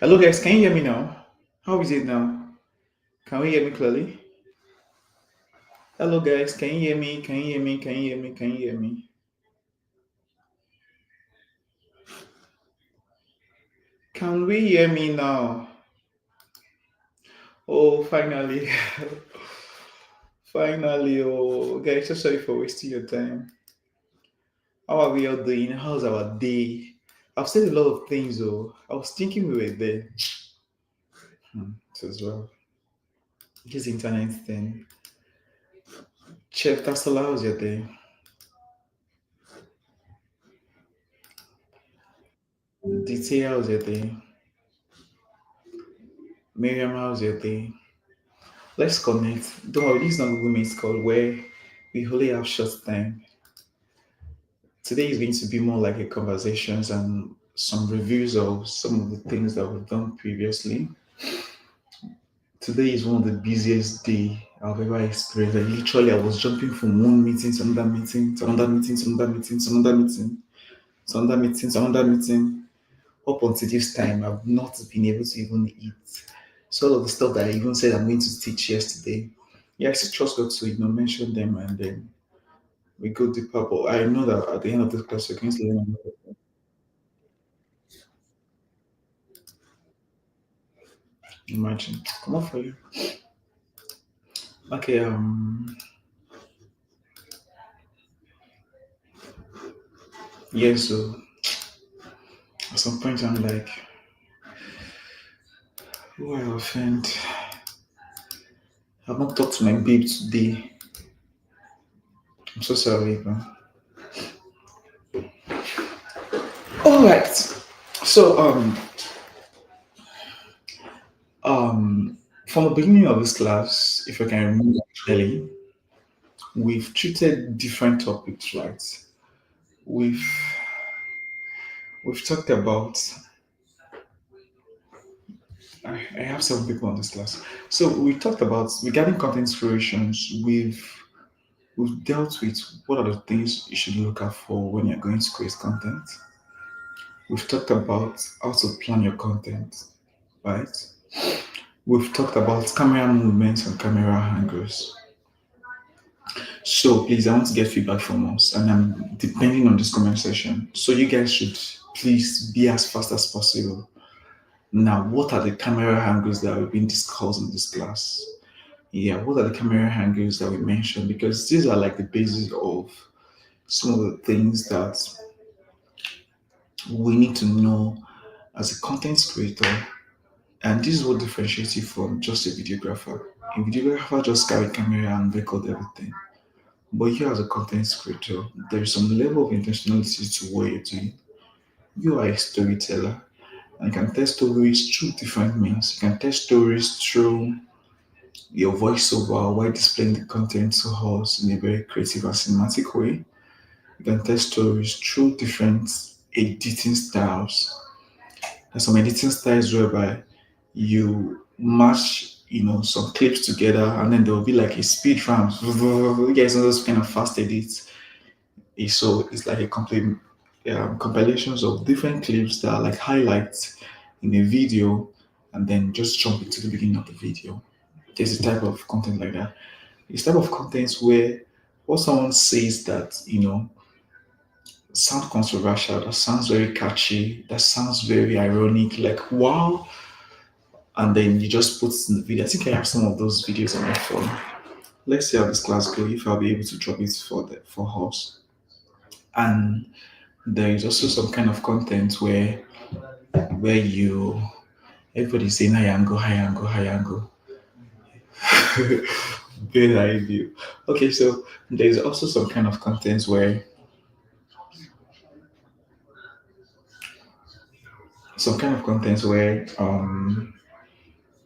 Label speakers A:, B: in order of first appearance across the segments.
A: Hello guys, can you hear me now? How is it now? Can we hear me clearly? Hello guys, can you hear me? Can you hear me? Can you hear me? Can you hear me? Can we hear me now? Oh, finally. Finally, oh guys, so sorry for wasting your time. How are we all doing? How's our day? I've said a lot of things oh. I was thinking we were there. As well. This internet thing. Chef Tastola, how's your day? DT, how's your day? Miriam, how's your day? Let's connect. Don't worry, this is not Google Meet call where we only have short time. Today is going to be more like a conversations and some reviews of some of the things that we've done previously. Today is one of the busiest day I've ever experienced. Like literally, I was jumping from one meeting to another meeting to another meeting to another meeting to another meeting to another meeting to another meeting. Up until this time, I've not been able to even eat. So all of the stuff that I even said I'm going to teach yesterday, yeah, I still trust God to mention them and then we go deeper. But I know that at the end of this class, you're going to learn. Imagine, come on for you. Okay, yeah. So at some point, I'm like, who I offend? I've not talked to my babe today. I'm so sorry, man. All right. So from the beginning of this class, if I can remember clearly, we've treated different topics, right? We've we've talked about. I have seven people on this class, so we talked about regarding content creations. We've dealt with what are the things you should look out for when you're going to create content. We've talked about how to plan your content, right? We've talked about camera movements and camera angles. So please, I want to get feedback from us, and I'm depending on this comment section. So you guys should please be as fast as possible. Now, what are the camera angles that we've been discussed in this class? Yeah, what are the camera angles that we mentioned? Because these are like the basis of some of the things that we need to know as a content creator. And this is what differentiates you from just a videographer. A videographer just carry camera and record everything. But you as a content creator, there is some level of intentionality to what you're doing. You are a storyteller and you can tell stories through different means. You can tell stories through your voiceover while displaying the content to us in a very creative and cinematic way. You can tell stories through different editing styles. There's some editing styles whereby you match, some clips together and then there will be like a speed ramp. You guys know those kind of fast edits. So it's like a complete compilations of different clips that are like highlights in a video and then just jump into the beginning of the video. There's a type of content like that. It's type of content where what someone says that, sound controversial, that sounds very catchy, that sounds very ironic, like wow, and then you just put in the video. I think I have some of those videos on my phone. Let's see how this class go if I'll be able to drop it for us. And there is also some kind of content where you everybody's saying high angle, high angle, high angle. Very high view. Okay, so there's also some kind of content where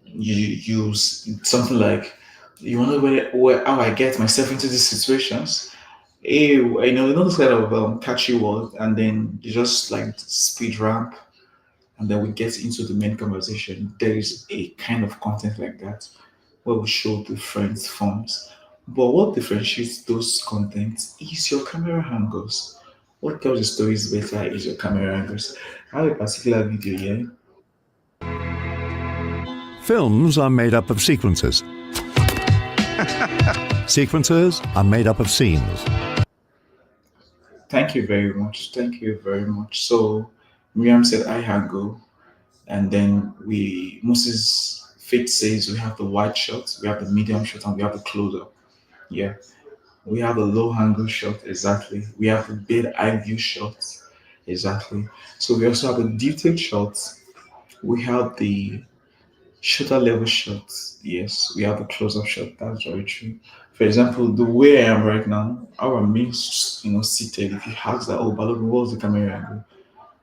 A: you use something like you wonder where how I get myself into these situations. Hey, you know this kind of catchy word, and then you just like speed ramp, and then we get into the main conversation. There is a kind of content like that where we show different forms. But what differentiates those contents is your camera angles. What tells the stories better is your camera angles. I have a particular video here
B: Films are made up of sequences. Sequences are made up of scenes.
A: Thank you very much. Thank you very much. So Miriam said eye angle, and then Moses Faith says we have the wide shot, we have the medium shot, and we have the close up. Yeah. We have a low angle shot, exactly. We have the bid eye view shot, exactly. So we also have a detailed shot. We have the shutter level shots. Yes, we have a close-up shot. That's very true. For example, the way I am right now, how I'm being, seated. If you ask that, oh, Balogun, what's the camera angle?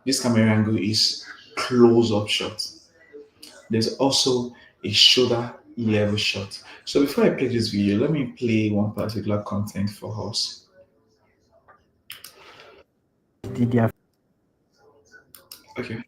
A: This camera angle is close-up shot. There's also a shoulder level shot. So before I play this video, let me play one particular content for us.
C: Did their
A: Okay.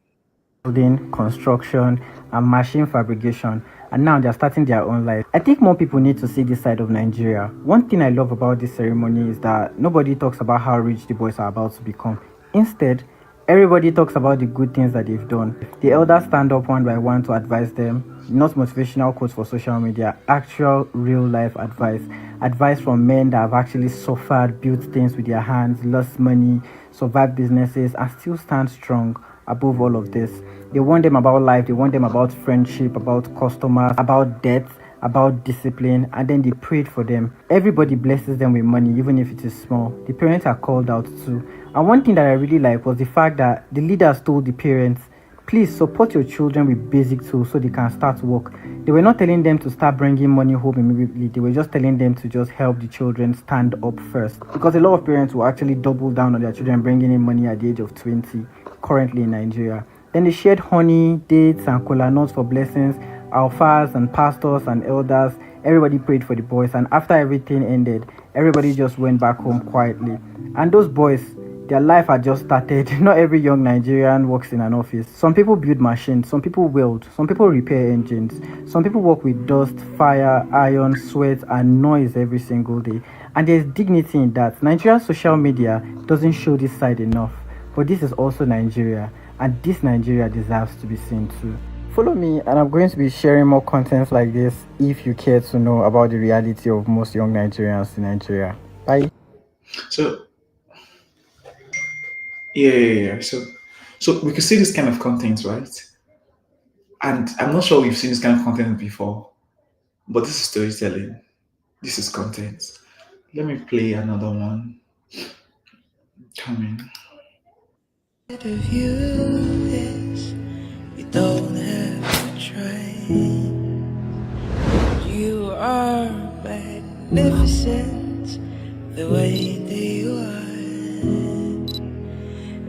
C: building, construction, and machine fabrication, and now they're starting their own life. I think more people need to see this side of Nigeria. One thing I love about this ceremony is that nobody talks about how rich the boys are about to become. Instead, everybody talks about the good things that they've done. The elders stand up one by one to advise them, not motivational quotes for social media, actual real life advice. Advice from men that have actually suffered, built things with their hands, lost money, survived businesses, and still stand strong above all of this. They warn them about life, they warn them about friendship, about customers, about debt, about discipline, and then they prayed for them. Everybody blesses them with money, even if it is small. The parents are called out too. And one thing that I really like was the fact that the leaders told the parents, please support your children with basic tools so they can start work. They were not telling them to start bringing money home immediately. They were just telling them to just help the children stand up first. Because a lot of parents will actually double down on their children bringing in money at the age of 20 currently in Nigeria. Then they shared honey, dates, and kola nuts for blessings. Alphas and pastors and elders, everybody prayed for the boys. And after everything ended, everybody just went back home quietly. And those boys, their life had just started. Not every young Nigerian works in an office. Some people build machines, some people weld, some people repair engines, some people work with dust, fire, iron, sweat, and noise every single day. And there's dignity in that. Nigeria's social media doesn't show this side enough. But this is also Nigeria, and this Nigeria deserves to be seen too. Follow me, and I'm going to be sharing more content like this if you care to know about the reality of most young Nigerians in Nigeria. Bye.
A: So yeah. So we could see this kind of content, right? And I'm not sure we've seen this kind of content before, but this is storytelling. This is content. Let me play another one. Coming.
D: Of you is you don't have to try. You are magnificent the way that you are.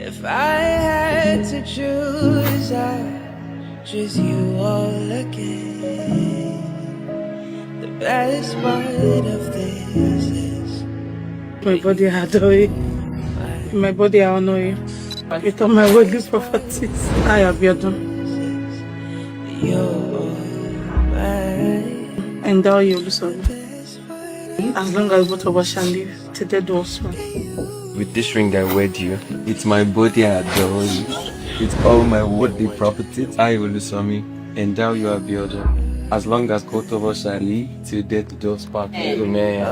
D: If I had to choose, I'd choose you all again. The best part of this is
E: my body adore you. My body honor you. With all my worldly properties, I have your done. And now you'll listen. As long as both of us shall live, till death do us part.
F: With this ring I wed you, it's my body I adore you. It's all my worldly properties I will me. And now you are the other. As long as both of us shall live, till death do us part. Amen.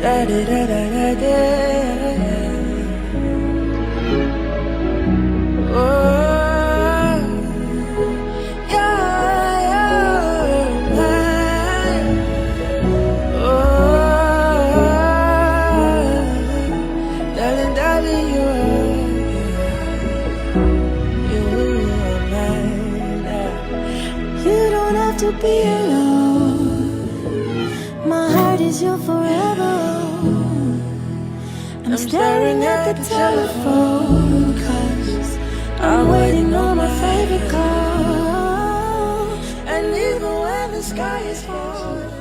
D: Da da da da da. Oh, yeah. Oh, darling, you are mine. You don't have to be alone. My heart is your forever. I'm staring at the telephone, 'cause I'm waiting on my favorite call. And even when the sky is falling.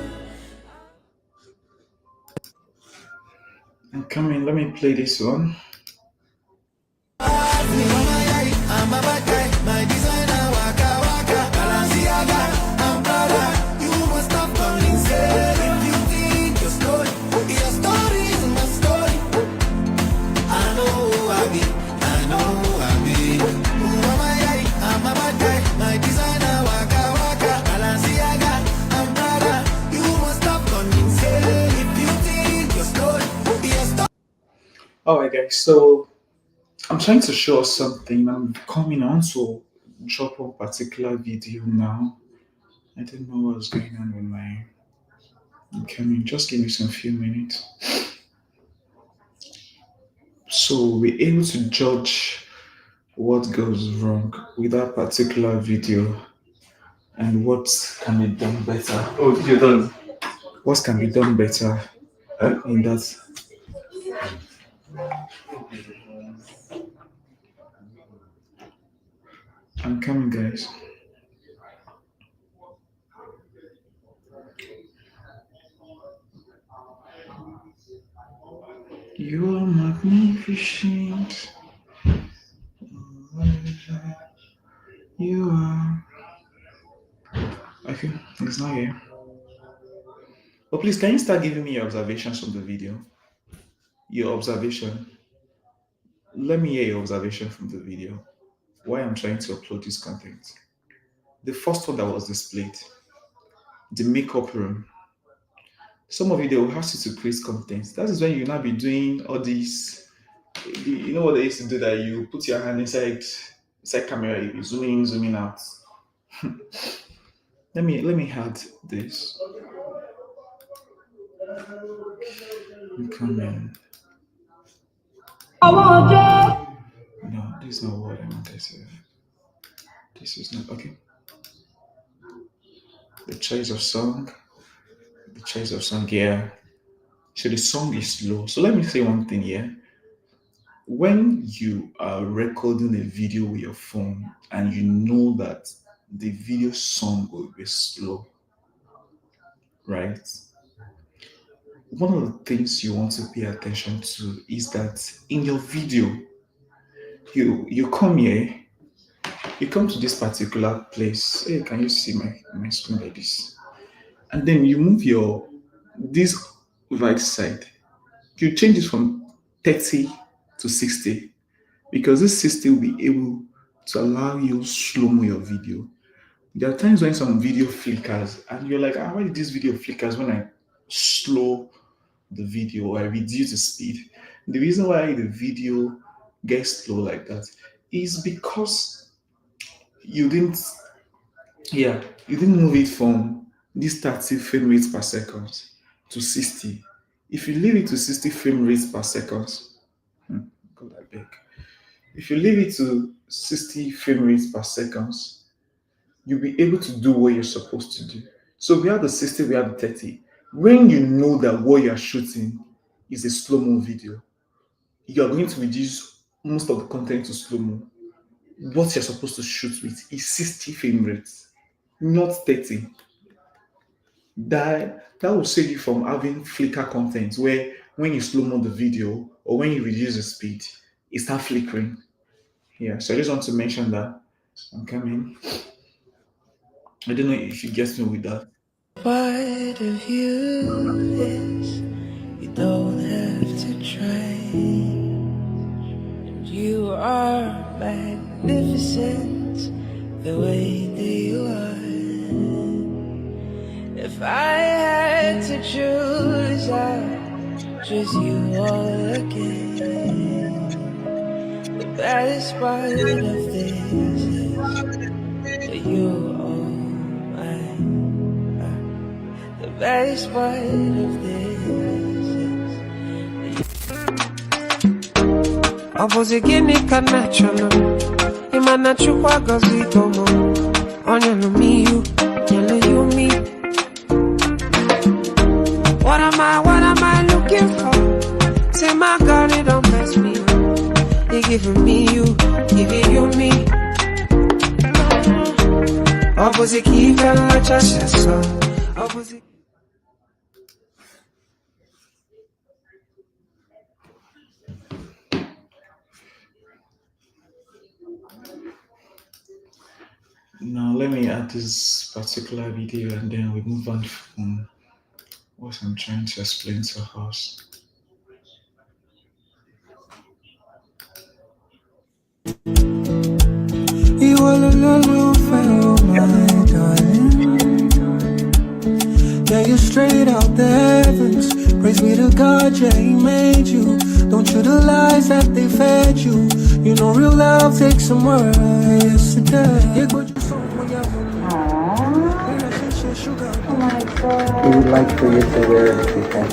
A: I'm coming. Let me play this one. Alright, guys. So I'm trying to show us something. I'm coming on to drop one particular video now. I don't know what's going on with my. I'm coming. Just give me some few minutes. So we're able to judge what goes wrong with that particular video and what can be done better.
F: Oh, video done.
A: What can be done better in that. I'm coming, guys. You are magnificent. You are. Okay, it's not here. But please, can you start giving me your observations from the video? Your observation. Let me hear your observation from the video. Why I'm trying to upload this content. The first one that was displayed, the makeup room. Some of you they will ask you to create content. That is when you now be doing all these. You know what they used to do that you put your hand inside camera, you zoom in out. Let me add this. Come in. No, this is not what I wanted to. This is not okay. The choice of song. The choice of song here. So the song is slow. So let me say one thing here. When you are recording a video with your phone and you know that the video song will be slow, right? One of the things you want to pay attention to is that in your video, you come here, you come to this particular place. Hey, can you see my screen like this? And then you move this right side. You change it from 30 to 60 because this 60 will be able to allow you slow-mo your video. There are times when some video flickers and you're like, why did this video flickers when I slow the video or I reduce the speed? The reason why the video gets slow like that is because you didn't move it from this 30 frame rates per second to 60. If you leave it to 60 frame rates per second, God I beg. If you leave it to 60 frame rates per second, you'll be able to do what you're supposed to do. So we have the 60, we have the 30. When you know that what you're shooting is a slow-mo video, you're going to reduce most of the content to slow-mo. What you're supposed to shoot with is 60 frame rates, not 30. That will save you from having flicker content where when you slow-mo the video or when you reduce the speed, it starts flickering. Yeah, so I just want to mention that. I'm coming. I don't know if you get me with that.
D: Part of you is you don't have to try. And you are magnificent the way that you are. If I had to choose, I'd choose you all again. The best part of this is that you are mine. The best part of this is Oboze gini kanachono Imana chukwa gozi tomo Onyo no miyu, yellow you me. What am I looking for? Say my God, it don't mess me up. They giving me you, giving you me. Oboze kiva la chashaso Oboze.
A: Now let me add this particular video and then we move on from what I'm trying to explain to us.
D: You all alone, fellow, my darling. Yeah, you're straight out the heavens. Praise be to God, yeah, He made you. Don't you the lies that they fed you. You know real love takes some work. Yes, it does. Yeah, but you so when you're
C: He would like for you to wear a sticker.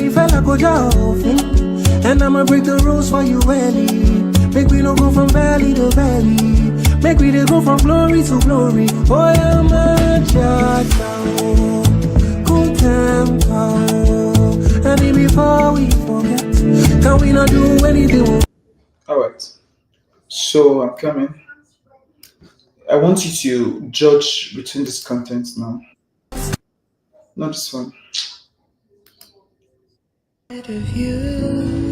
D: you feel like a job, and I'ma break the rules for you, Ellie. Make we no go from valley to valley. Make we dey go from glory to glory. Boy, I'm a judge now. Good tempo. And before we forget, can we not do anything?
A: All right. So I'm coming. I want you to judge between this content now. Not this one.
D: Of you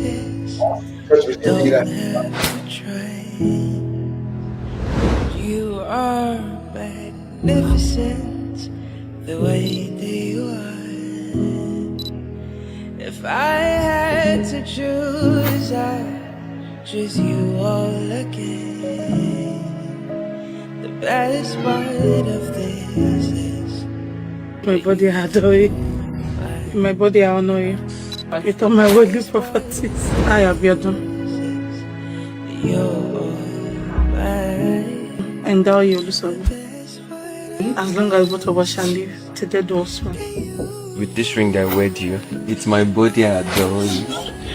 D: is
A: Judge
D: you
A: between
D: don't
A: either.
D: have to try. You are magnificent the way that you are. If I had to choose, I'd choose you all again. The best part of this is
E: My body adore you. My body I honor you. With all my worldly properties, I have your done.
D: you're mine.
E: Endow you, Lucifer. As long as both of us shall live, till death do us part.
F: With this ring I wed you, it's my body I adore you.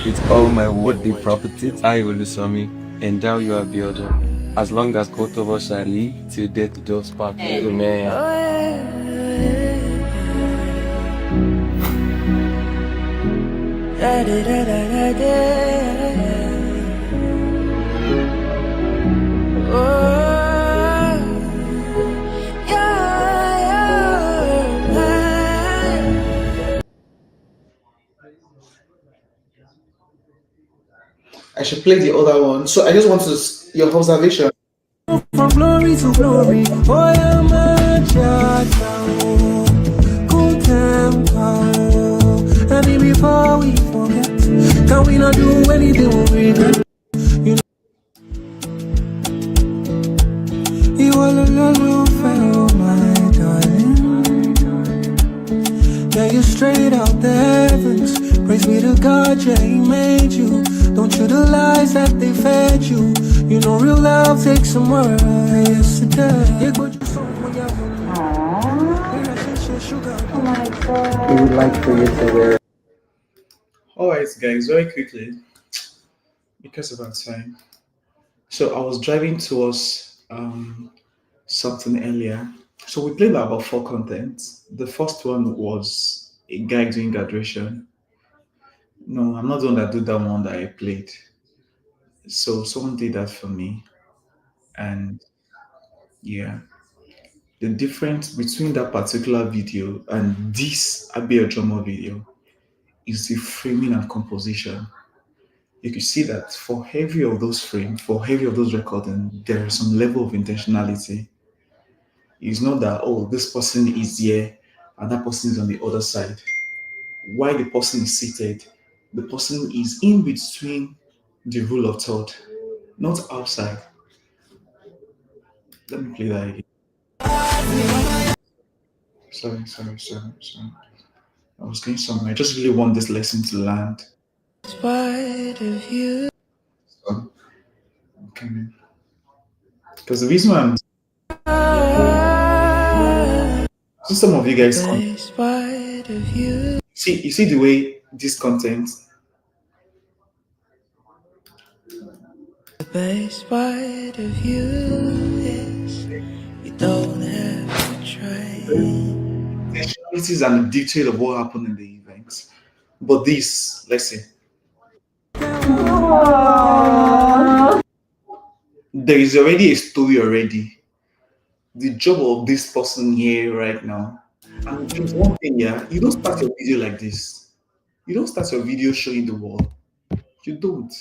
F: It's all my worldly properties I will me. Endow you are building. As long as both of us shall live, till death do us part. Amen.
D: Da da da da da da. Oh, you're mine.
A: I should play the other one. So I just want to your observation.
D: From glory to glory, boy, I'm a judge now. Good tempo. And before we forget, can we not do anything we regret? You all alone, fellow, my darling. Yeah, you're straight out the heavens. Praise be to God, yeah, He made you. Don't you the lies that they fed you. You know real love takes some work. Yes, it does. Yeah, but you so when you're
C: He would like for you to wear.
A: All right, guys, very quickly because of our time. So I was driving towards something earlier. So we played about four contents. The first one was a guy doing graduation. No, I'm not the one that did that one that I played. So someone did that for me, and yeah, the difference between that particular video and this Abiy drama video is the framing and composition. You can see that for every of those frames, for every of those recording, there is some level of intentionality. It's not that, oh, this person is here and that person is on the other side. While the person is seated, the person is in between the rule of thought, not outside. Let me play that again. Sorry. I was going somewhere. I just really want this lesson to land.
D: part of you.
A: So, okay. Because the reason why I'm so some of you guys
D: Best part of you.
A: you see the way this content
D: The best part of you is you don't have to try.
A: intentionalities and the detail of what happened in the events. But this, let's see, there is already a story already. The job of this person here right now. And there's one thing, yeah, you don't start your video like this. You don't start your video showing the wall. You don't.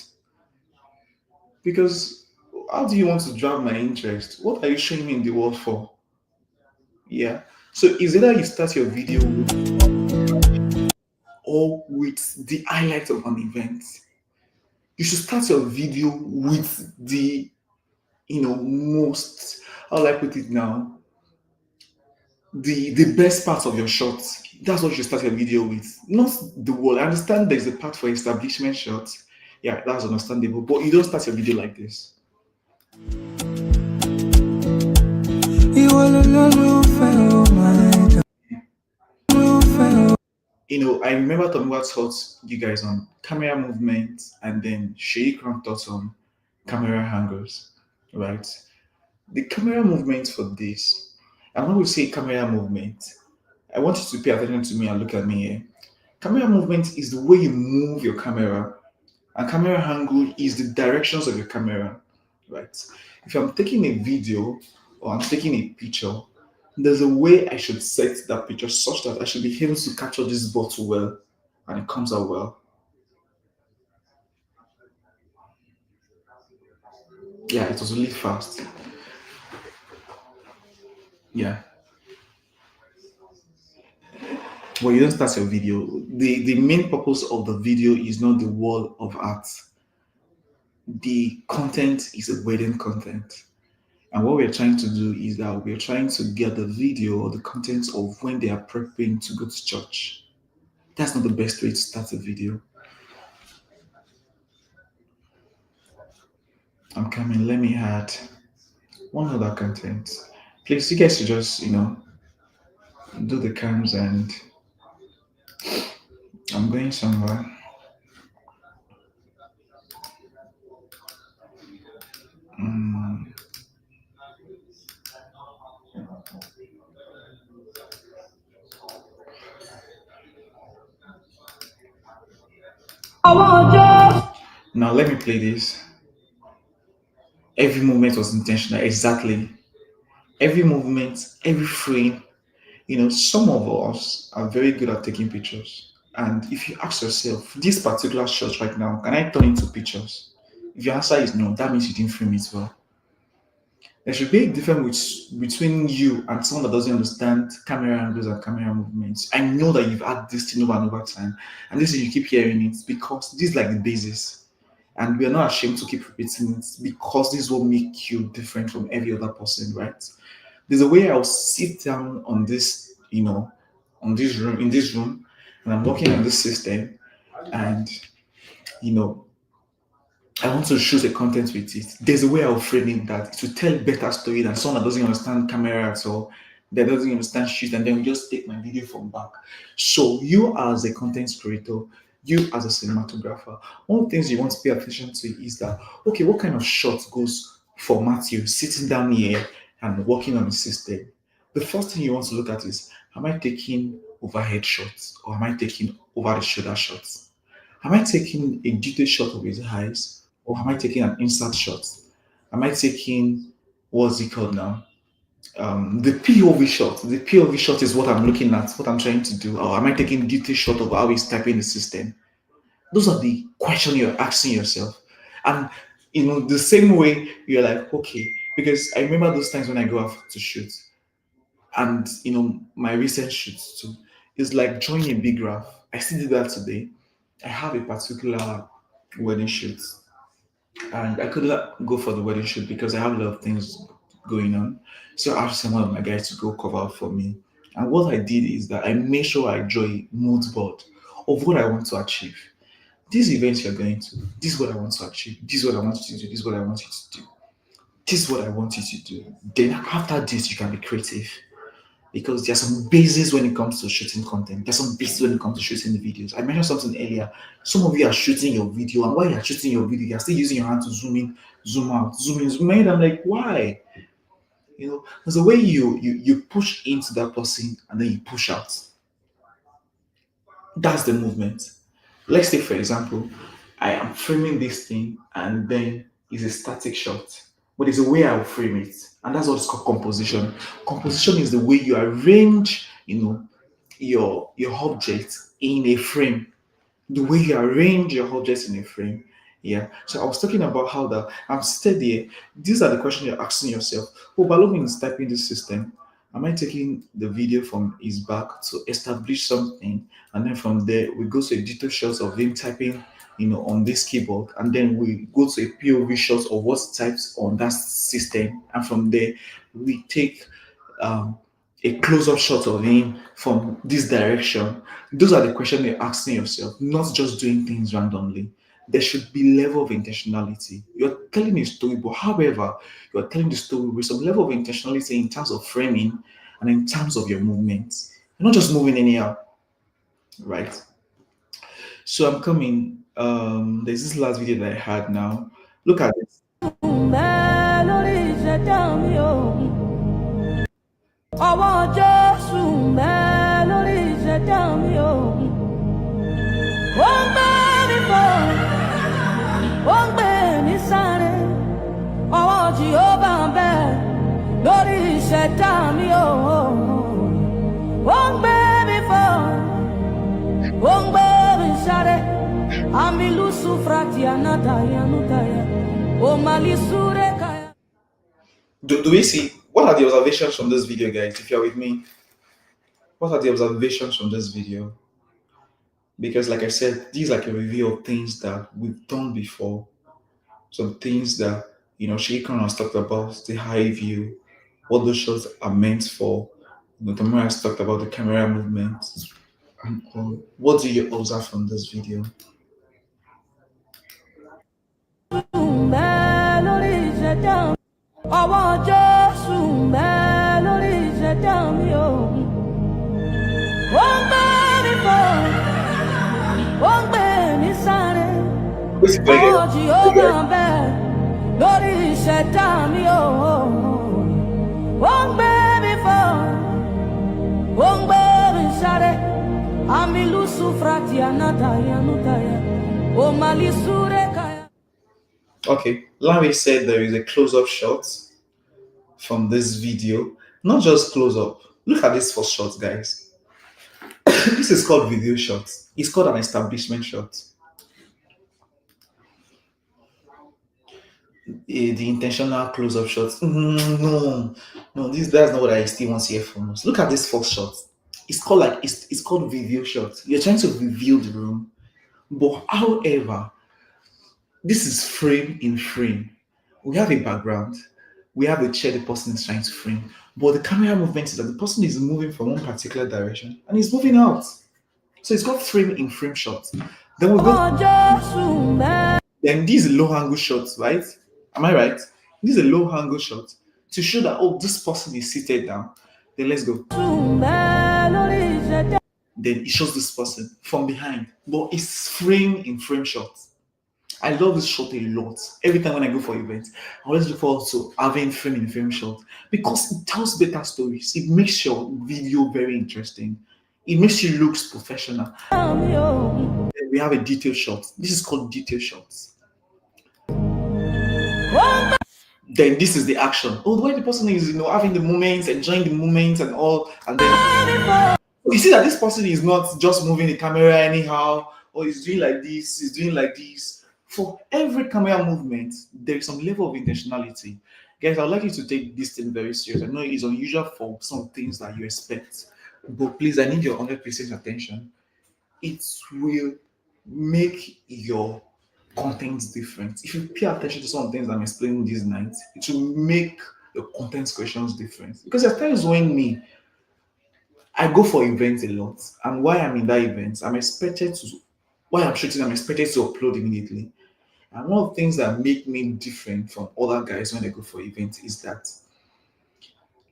A: Because how do you want to drive my interest? What are you showing me in the wall for? Yeah. So is either you start your video with or with the highlight of an event. You should start your video with the most, how will I put it now? the best parts of your shots. That's what you start your video with, not the wall. I understand there's a part for establishment shots. Yeah, that's understandable. But you don't start your video like this. I remember Tom Watt taught you guys on camera movement, and then Shay Kron taught on camera angles, right? The camera movement for this, and when we say camera movement, I want you to pay attention to me and look at me here. Camera movement is the way you move your camera, and camera angle is the directions of your camera, right? If I'm taking a video or I'm taking a picture, there's a way I should set that picture such that I should be able to capture this bottle well and it comes out well. Yeah, it was really fast. Yeah. Well, you don't start your video. The main purpose of the video is not the wall of art. The content is a wedding content. And what we're trying to do is that we're trying to get the video or the content of when they are prepping to go to church. That's not the best way to start a video. I'm coming. Let me add one other content. Please, you guys should just, do the cams and I'm going somewhere. Mm. Now let me play this. Every movement was intentional. Exactly. Every movement, every frame. Some of us are very good at taking pictures. And if you ask yourself, this particular shot right now, can I turn into pictures? If your answer is no, that means you didn't frame it well. There should be a difference between you and someone that doesn't understand camera angles and camera movements. I know that you've had this thing over and over time, and this is you keep hearing it because this is like the basis. And we are not ashamed to keep repeating it because this will make you different from every other person, right? There's a way I'll sit down on this, on this room, in this room, and I'm working on this system, and you know, I want to shoot a content with it. There's a way I'll frame it that to tell a better story than someone that doesn't understand camera at all, that doesn't understand shit, and then we just take my video from back. So you as a content creator, you as a cinematographer, one of the things you want to pay attention to is that okay, what kind of shot goes for Matthew sitting down here and working on the system? The first thing you want to look at is am I taking overhead shots or am I taking over the shoulder shots? Am I taking a detailed shot of his eyes or am I taking an insert shot? Am I taking what's it called now? The POV shot. The POV shot is what I'm looking at, what I'm trying to do. Or am I taking detailed shot of how he's typing the system? Those are the questions you're asking yourself. And the same way you're like, okay, because I remember those times when I go out to shoot, and my recent shoots too. It's like drawing a big graph. I still did that today. I have a particular wedding shoot, and I could not go for the wedding shoot because I have a lot of things going on. So I asked one of my guys to go cover up for me. And what I did is that I made sure I draw a mood board of what I want to achieve. These events you're going to, this is what I want to achieve, this is what I want you to do, this is what I want you to do, this is what I want you to do. Then after this, you can be creative. Because there's some bases when it comes to shooting content. There's some bases when it comes to shooting the videos. I mentioned something earlier. Some of you are shooting your video, and while you're shooting your video, you're still using your hand to zoom in, zoom out, zoom in, zoom out. I'm like, why? There's a way you push into that person and then you push out. That's the movement. Let's say, for example, I am framing this thing and then it's a static shot. But there's a way I'll frame it. And that's what's called composition. Composition is the way you arrange, your object in a frame. The way you arrange your objects in a frame. Yeah. So I was talking about how that I'm steady. These are the questions you're asking yourself. Oh, Balogun is typing this system. Am I taking the video from his back to establish something? And then from there, we go to a detailed shot of him typing, on this keyboard. And then we go to a POV shot of what's typed on that system. And from there, we take a close-up shot of him from this direction. Those are the questions you're asking yourself, not just doing things randomly. There should be level of intentionality. You're telling a story, but however, you're telling the story with some level of intentionality in terms of framing and in terms of your movements. You're not just moving anyhow, right? So I'm coming. There's this last video that I had now. Look at this.
D: ọwọ́ Jésù mẹ́ lórí ìṣẹ̀dá mi o. Ó ń gbé mi fò, ó ń gbé mi sáré. Ọwọ́ Jèhófà ń bẹ lórí ìṣẹ̀dá mi o. Ó ń gbé mi fò, ó ń gbé mi sáré. Amilusu fratianata yanutaya, o malisure kaya.
A: Do we see what are the observations from this video, guys? If you're with me, what are the observations from this video? Because, like I said, these are like a review of things that we've done before, some things that Sheikan has talked about, the high view, what those shots are meant for. Tamara has talked about the camera movement. And all. What do you observe from this video?
D: Ọwọ́ Jésù mẹ́ lórí ìṣẹ̀dá mi o. Ó ń gbé mi fò, ó ń gbé mi sáré. Ọwọ́ Jèhófà ń bẹ lórí ìṣẹ̀dá mi o. Ó ń gbé mi fò, ó ń gbé mi sáré. Amilusu fratianata yanutaya, o malisure kaya.
A: Okay, Larry said there is a close-up shot from this video. Not just close-up. Look at this first shot, guys. This is called video shot. It's called an establishment shot. The intentional close-up shots. No, that's not what I still want to hear from us. Look at this first shot. It's called it's called video shot. You're trying to reveal the room, but however, this is frame in frame. We have a background, we have a chair the person is trying to frame, but the camera movement is that the person is moving from one particular direction and he's moving out. So it's called frame in frame shot. Then we go. Then these are low angle shots, right? Am I right? This is a low angle shot to show that this person is seated down. Then let's go. Then it shows this person from behind, but it's frame in frame shot. I love this shot a lot. Every time when I go for events, I always look forward to having frame in frame shot because it tells better stories. It makes your video very interesting. It makes you look professional. Then we have a detail shot. This is called detail shots. Then this is the action. The way the person is, having the moments, enjoying the moments and all, and then you see that this person is not just moving the camera anyhow, or he's doing like this, he's doing like this. For every camera movement, there is some level of intentionality. Guys, I'd like you to take this thing very serious. I know it's unusual for some things that you expect, but please, I need your 100% attention. It will make your content different. If you pay attention to some of the things I'm explaining these nights, it will make your content questions different. Because there are times when I go for events a lot, and while I'm in that event, while I'm shooting, I'm expected to upload immediately. And one of the things that make me different from other guys when I go for events is that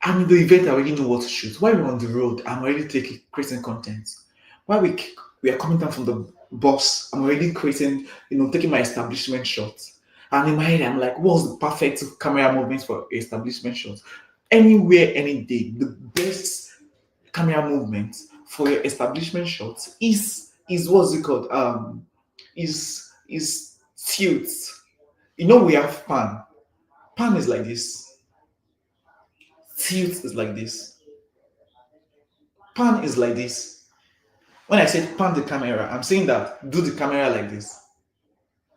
A: I'm in the event, I already know what to shoot. While we're on the road, I'm already creating content. While we are coming down from the bus, I'm already creating, taking my establishment shots. And in my head, I'm like, what's the perfect camera movement for establishment shots? Anywhere, any day, the best camera movement for your establishment shots is what's it called? Is tilt. We have pan. Pan is like this. Tilt is like this. Pan is like this. When I say pan the camera, I'm saying that do the camera like this.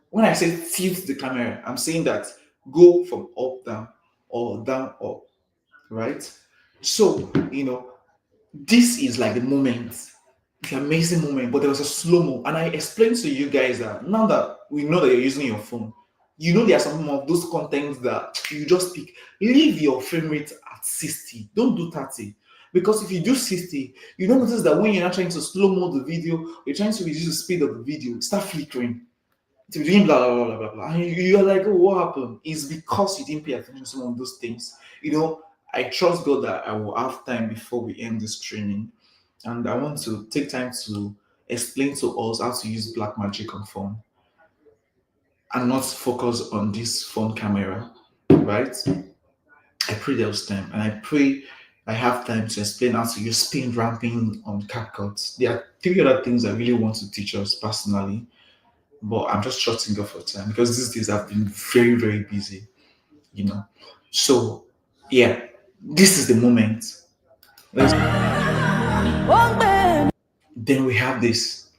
A: When I say tilt the camera, I'm saying that go from up down or down up, right? So, this is like the moment, the amazing moment, but there was a slow-mo. And I explained to you guys that now that we know that you're using your phone, there are some of those contents that you just pick. Leave your frame rate at 60. Don't do 30. Because if you do 60, you don't notice that when you're not trying to slow mo the video, you're trying to reduce the speed of the video, it start flickering. It's doing blah blah blah blah blah. And you're like, oh, what happened? It's because you didn't pay attention to some of those things. I trust God that I will have time before we end this training. And I want to take time to explain to us how to use Black Magic on phone and not focus on this phone camera, right? I pray there was time, and I pray I have time to explain how to use spin ramping on CapCut. There are three other things I really want to teach us personally, but I'm just trusting God for time because these days I've been very, very busy, you know. So, yeah, this is the moment. Let's, then we have this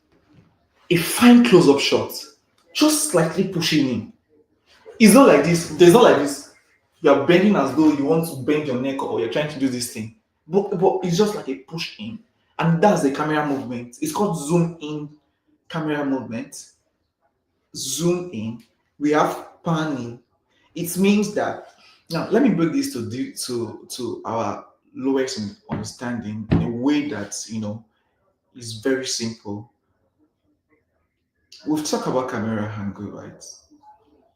A: a fine close up shot, just slightly pushing in. It's not like this. There's not like this. You're bending as though you want to bend your neck or you're trying to do this thing. But it's just like a push in. And that's the camera movement. It's called zoom in camera movement. Zoom in. We have panning. It means that now let me break this to our lowest understanding in a way that is very simple. We've talked about camera angle, right?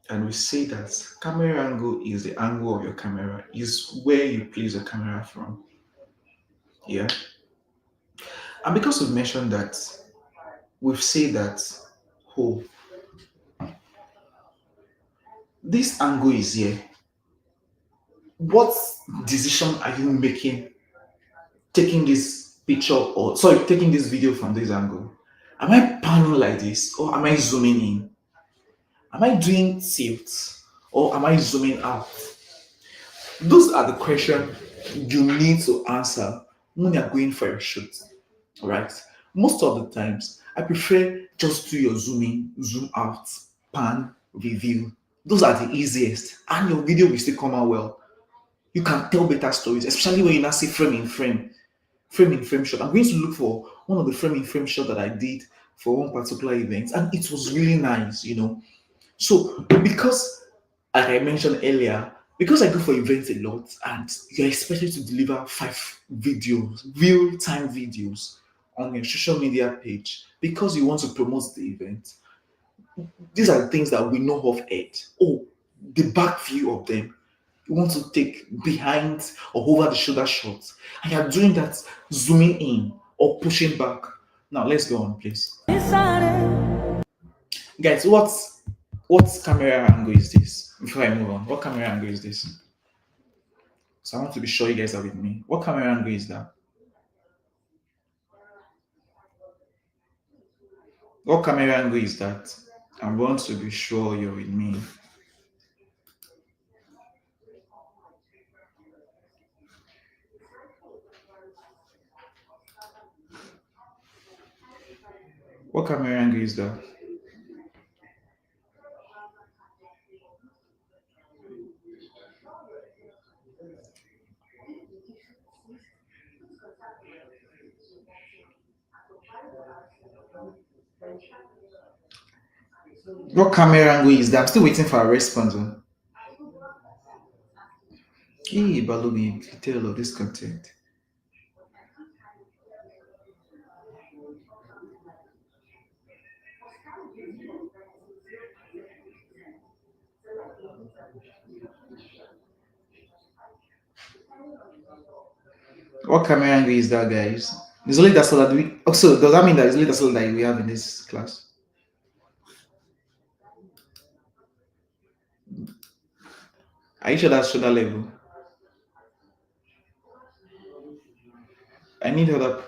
A: And we say that camera angle is the angle of your camera, is where you place the camera from. Yeah. And because we've mentioned that, we've said that, oh, this angle is here. What decision are you making taking this picture or sorry, taking this video from this angle? Am I panning like this or am I zooming in? Am I doing tilt or am I zooming out? Those are the questions you need to answer when you're going for a shoot. Right? Most of the times, I prefer just do your zoom in, zoom out, pan, review. Those are the easiest, and your video will still come out well. You can tell better stories, especially when you now see frame in frame shot. I'm going to look for one of the frame in frame shot that I did for one particular event, and it was really nice. So because, like I mentioned earlier, because I go for events a lot and you're expected to deliver 5 videos, real time videos on your social media page because you want to promote the event, these are the things that we know of it. Oh, the back view of them. You want to take behind or over the shoulder shots, and you're doing that zooming in or pushing back. Now let's go on, please. Guys, what camera angle is this? Before I move on, what camera angle is this? So I want to be sure you guys are with me. What camera angle is that? What camera angle is that? I want to be sure you're with me. What camera angle is that? What camera angle is that? I'm still waiting for a response. Oh. Hey, Balogun, tell all this content. What camera angle is that, guys? It's only that's all that we. Also, does that mean that it's only that's all that we have in this class? Are you sure that's shoulder level? I need other.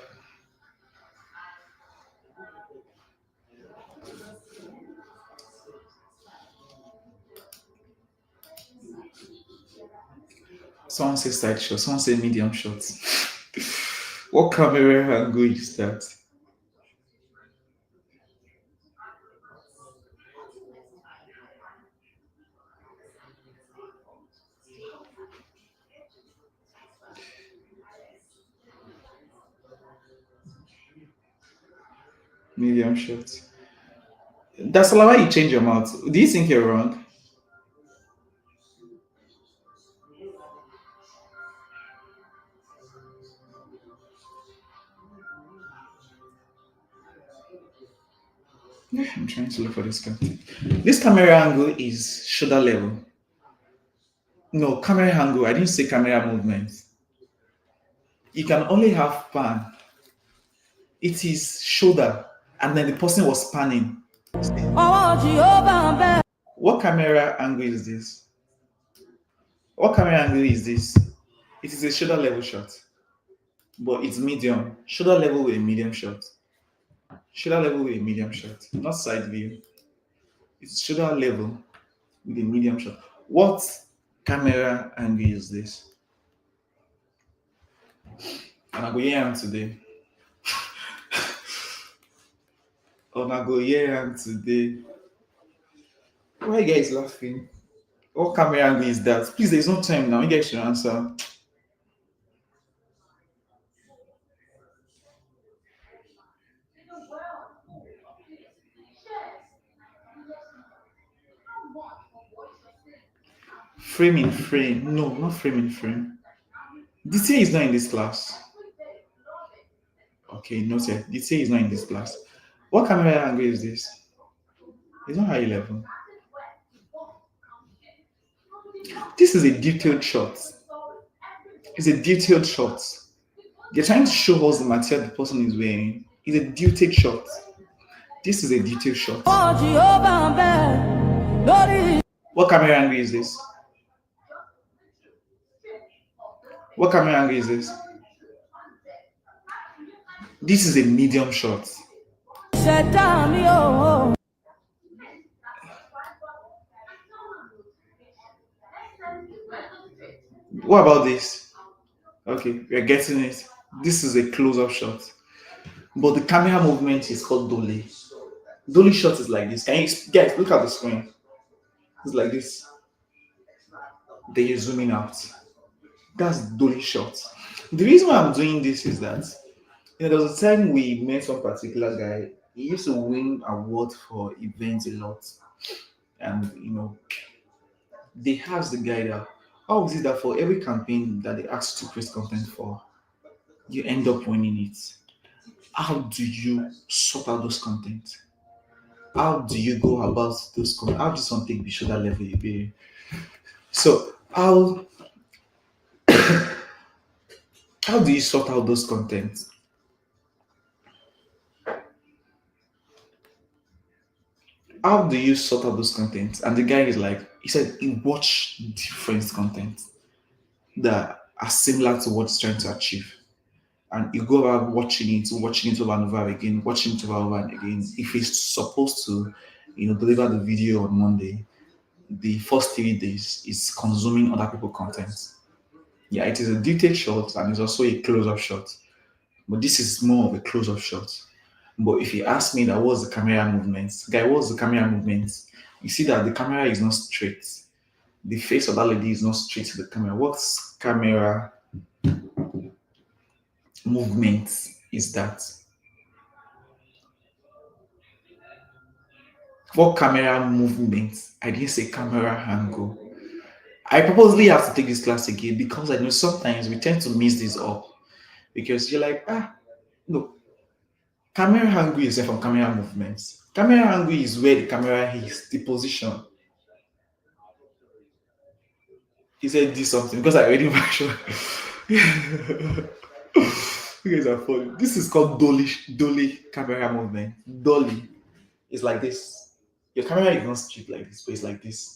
A: Someone say side shot. Someone say medium shot. What camera angle is that? Medium shot. That's all why you change your mouth. Do you think you're wrong? Yeah, I'm trying to look for this content. This camera angle is shoulder level. No, camera angle. I didn't say camera movement. You can only have pan. It is shoulder, and then the person was panning. What camera angle is this? What camera angle is this? It is a shoulder level shot, but it's medium. Shoulder level with a medium shot. Shoulder level with a medium shot, not side view. It's shoulder level with a medium shot. What camera angle is this? And I go hear am today. And I go hear am today. Why you guys laughing? What camera angle is that? Please, there's no time now. You guys should answer. Frame in frame. No, not frame in frame. Detail is not in this class. Okay, not yet. Detail is not in this class. What camera angle is this? It's not high level. This is a detailed shot. It's a detailed shot. They're trying to show us the material the person is wearing. It's a detailed shot. This is a detailed shot. What camera angle is this? What camera angle is this? This is a medium shot. What about this? Okay, we're getting it. This is a close-up shot. But the camera movement is called dolly. Dolly shot is like this. Can you guys look at the screen? It's like this. Then you're zooming out. That's dolly shot. The reason why I'm doing this is that there was a time we met one particular guy. He used to win awards for events a lot, and they asked the guy that how is it that for every campaign that they ask to create content for, you end up winning it? How do you sort out those content? How do you go about those content? How does something be shoulder level? Be? So how do you sort out those content? How do you sort out those content? And the guy is like, he said he watch different content that are similar to what he's trying to achieve. And you go around watching it over and over again, watching it over and again. If he's supposed to, deliver the video on Monday, the first 3 days is consuming other people's content. Yeah, it is a detailed shot and it's also a close-up shot. But this is more of a close-up shot. But if you ask me that what's the camera movement, guy, what's the camera movement? You see that the camera is not straight. The face of that lady is not straight to the camera. What's camera movement is that? What camera movement? I didn't say camera angle. I purposely have to take this class again because I know sometimes we tend to mix this up because you're like, no, camera angle is from camera movements. Camera angle is where the camera is, the position. He said this something because I already mentioned. You guys are funny. This is called dolly camera movement. Dolly is like this. Your camera is not straight like this, but it's like this.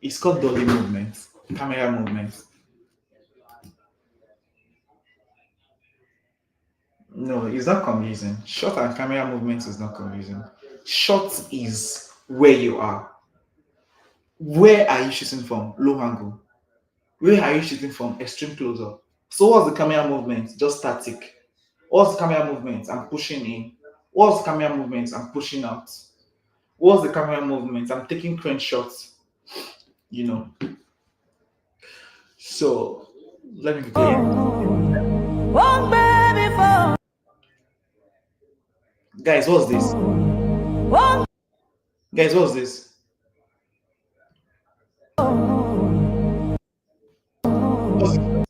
A: It's called dolly movement, camera movement. No, it's not confusing. Shot and camera movement is not confusing. Shot is where you are. Where are you shooting from? Low angle. Where are you shooting from? Extreme close up. So what's the camera movement? Just static. What's the camera movement? I'm pushing in. What's the camera movement? I'm pushing out. What's the camera movement? I'm taking crane shots. So let me begin. Guys, what's this? Guys, what's this? What's this?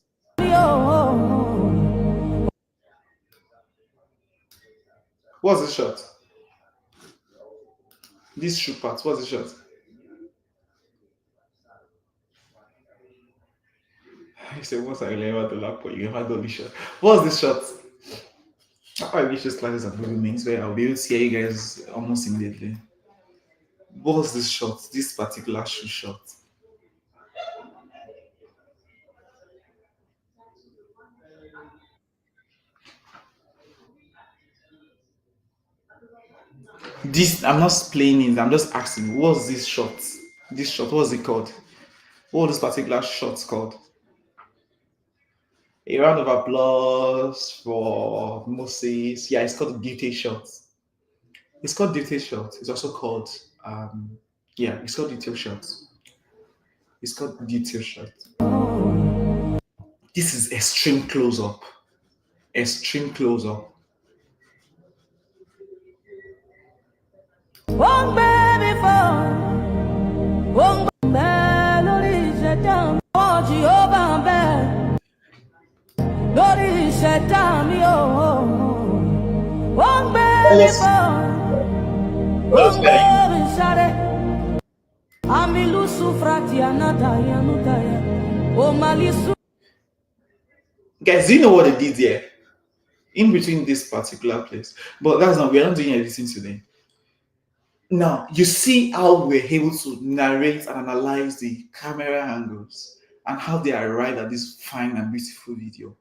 A: What's the shot? This shoe part, what's the shot? I said, once I learn how to lap, you never do the shot. What's this shot? After I reach these classes and Google Meets where I'll be able to hear you guys almost immediately. What's this shot? This particular shoe shot. This I'm not playing it, I'm just asking, what's this shot? This shot, what's it called? What this particular shot called? A round of applause for Moses. Yeah, it's called duty shot. It's called duty shot. It's also called yeah, it's called detail shot. It's called detail shot. This is extreme close up. Extreme close up.
D: Won't baby fall. Won't melody shut down. Oh, Jehovah, bed. Lord, shut down. Won't baby fall.
A: What's
D: Won't
A: better?
D: baby shut it. Amilu sufrati anataya nutaya. Oh, malisu.
A: Guys, do you know what they did here? In between this particular place. But that's not, we're not doing anything today. Now, you see how we're able to narrate and analyze the camera angles and how they arrive at this fine and beautiful video.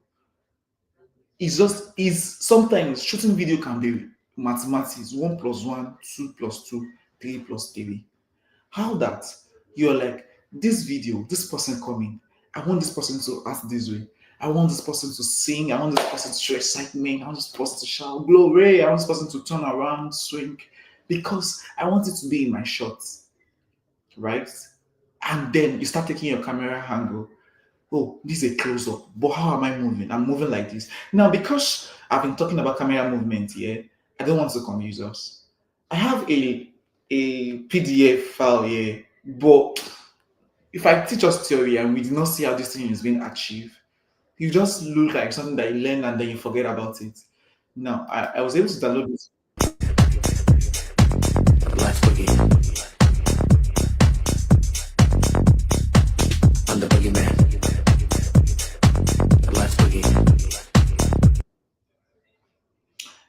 A: It's just, is sometimes shooting video can be mathematics 1 plus 1, 2 plus 2, 3 plus 3. How that you're like, this video, this person coming, I want this person to act this way. I want this person to sing. I want this person to show excitement. I want this person to shout glory. I want this person to turn around, swing, because I want it to be in my shots, right? And then you start taking your camera angle. Oh, this is a close up, but how am I moving? I'm moving like this. Now, because I've been talking about camera movement here, I don't want to confuse us. I have a PDF file here, but if I teach us theory and we do not see how this thing is being achieved, you just look like something that you learn and then you forget about it. Now, I was able to download this.
G: Let's begin. I'm the boogeyman. Let's begin.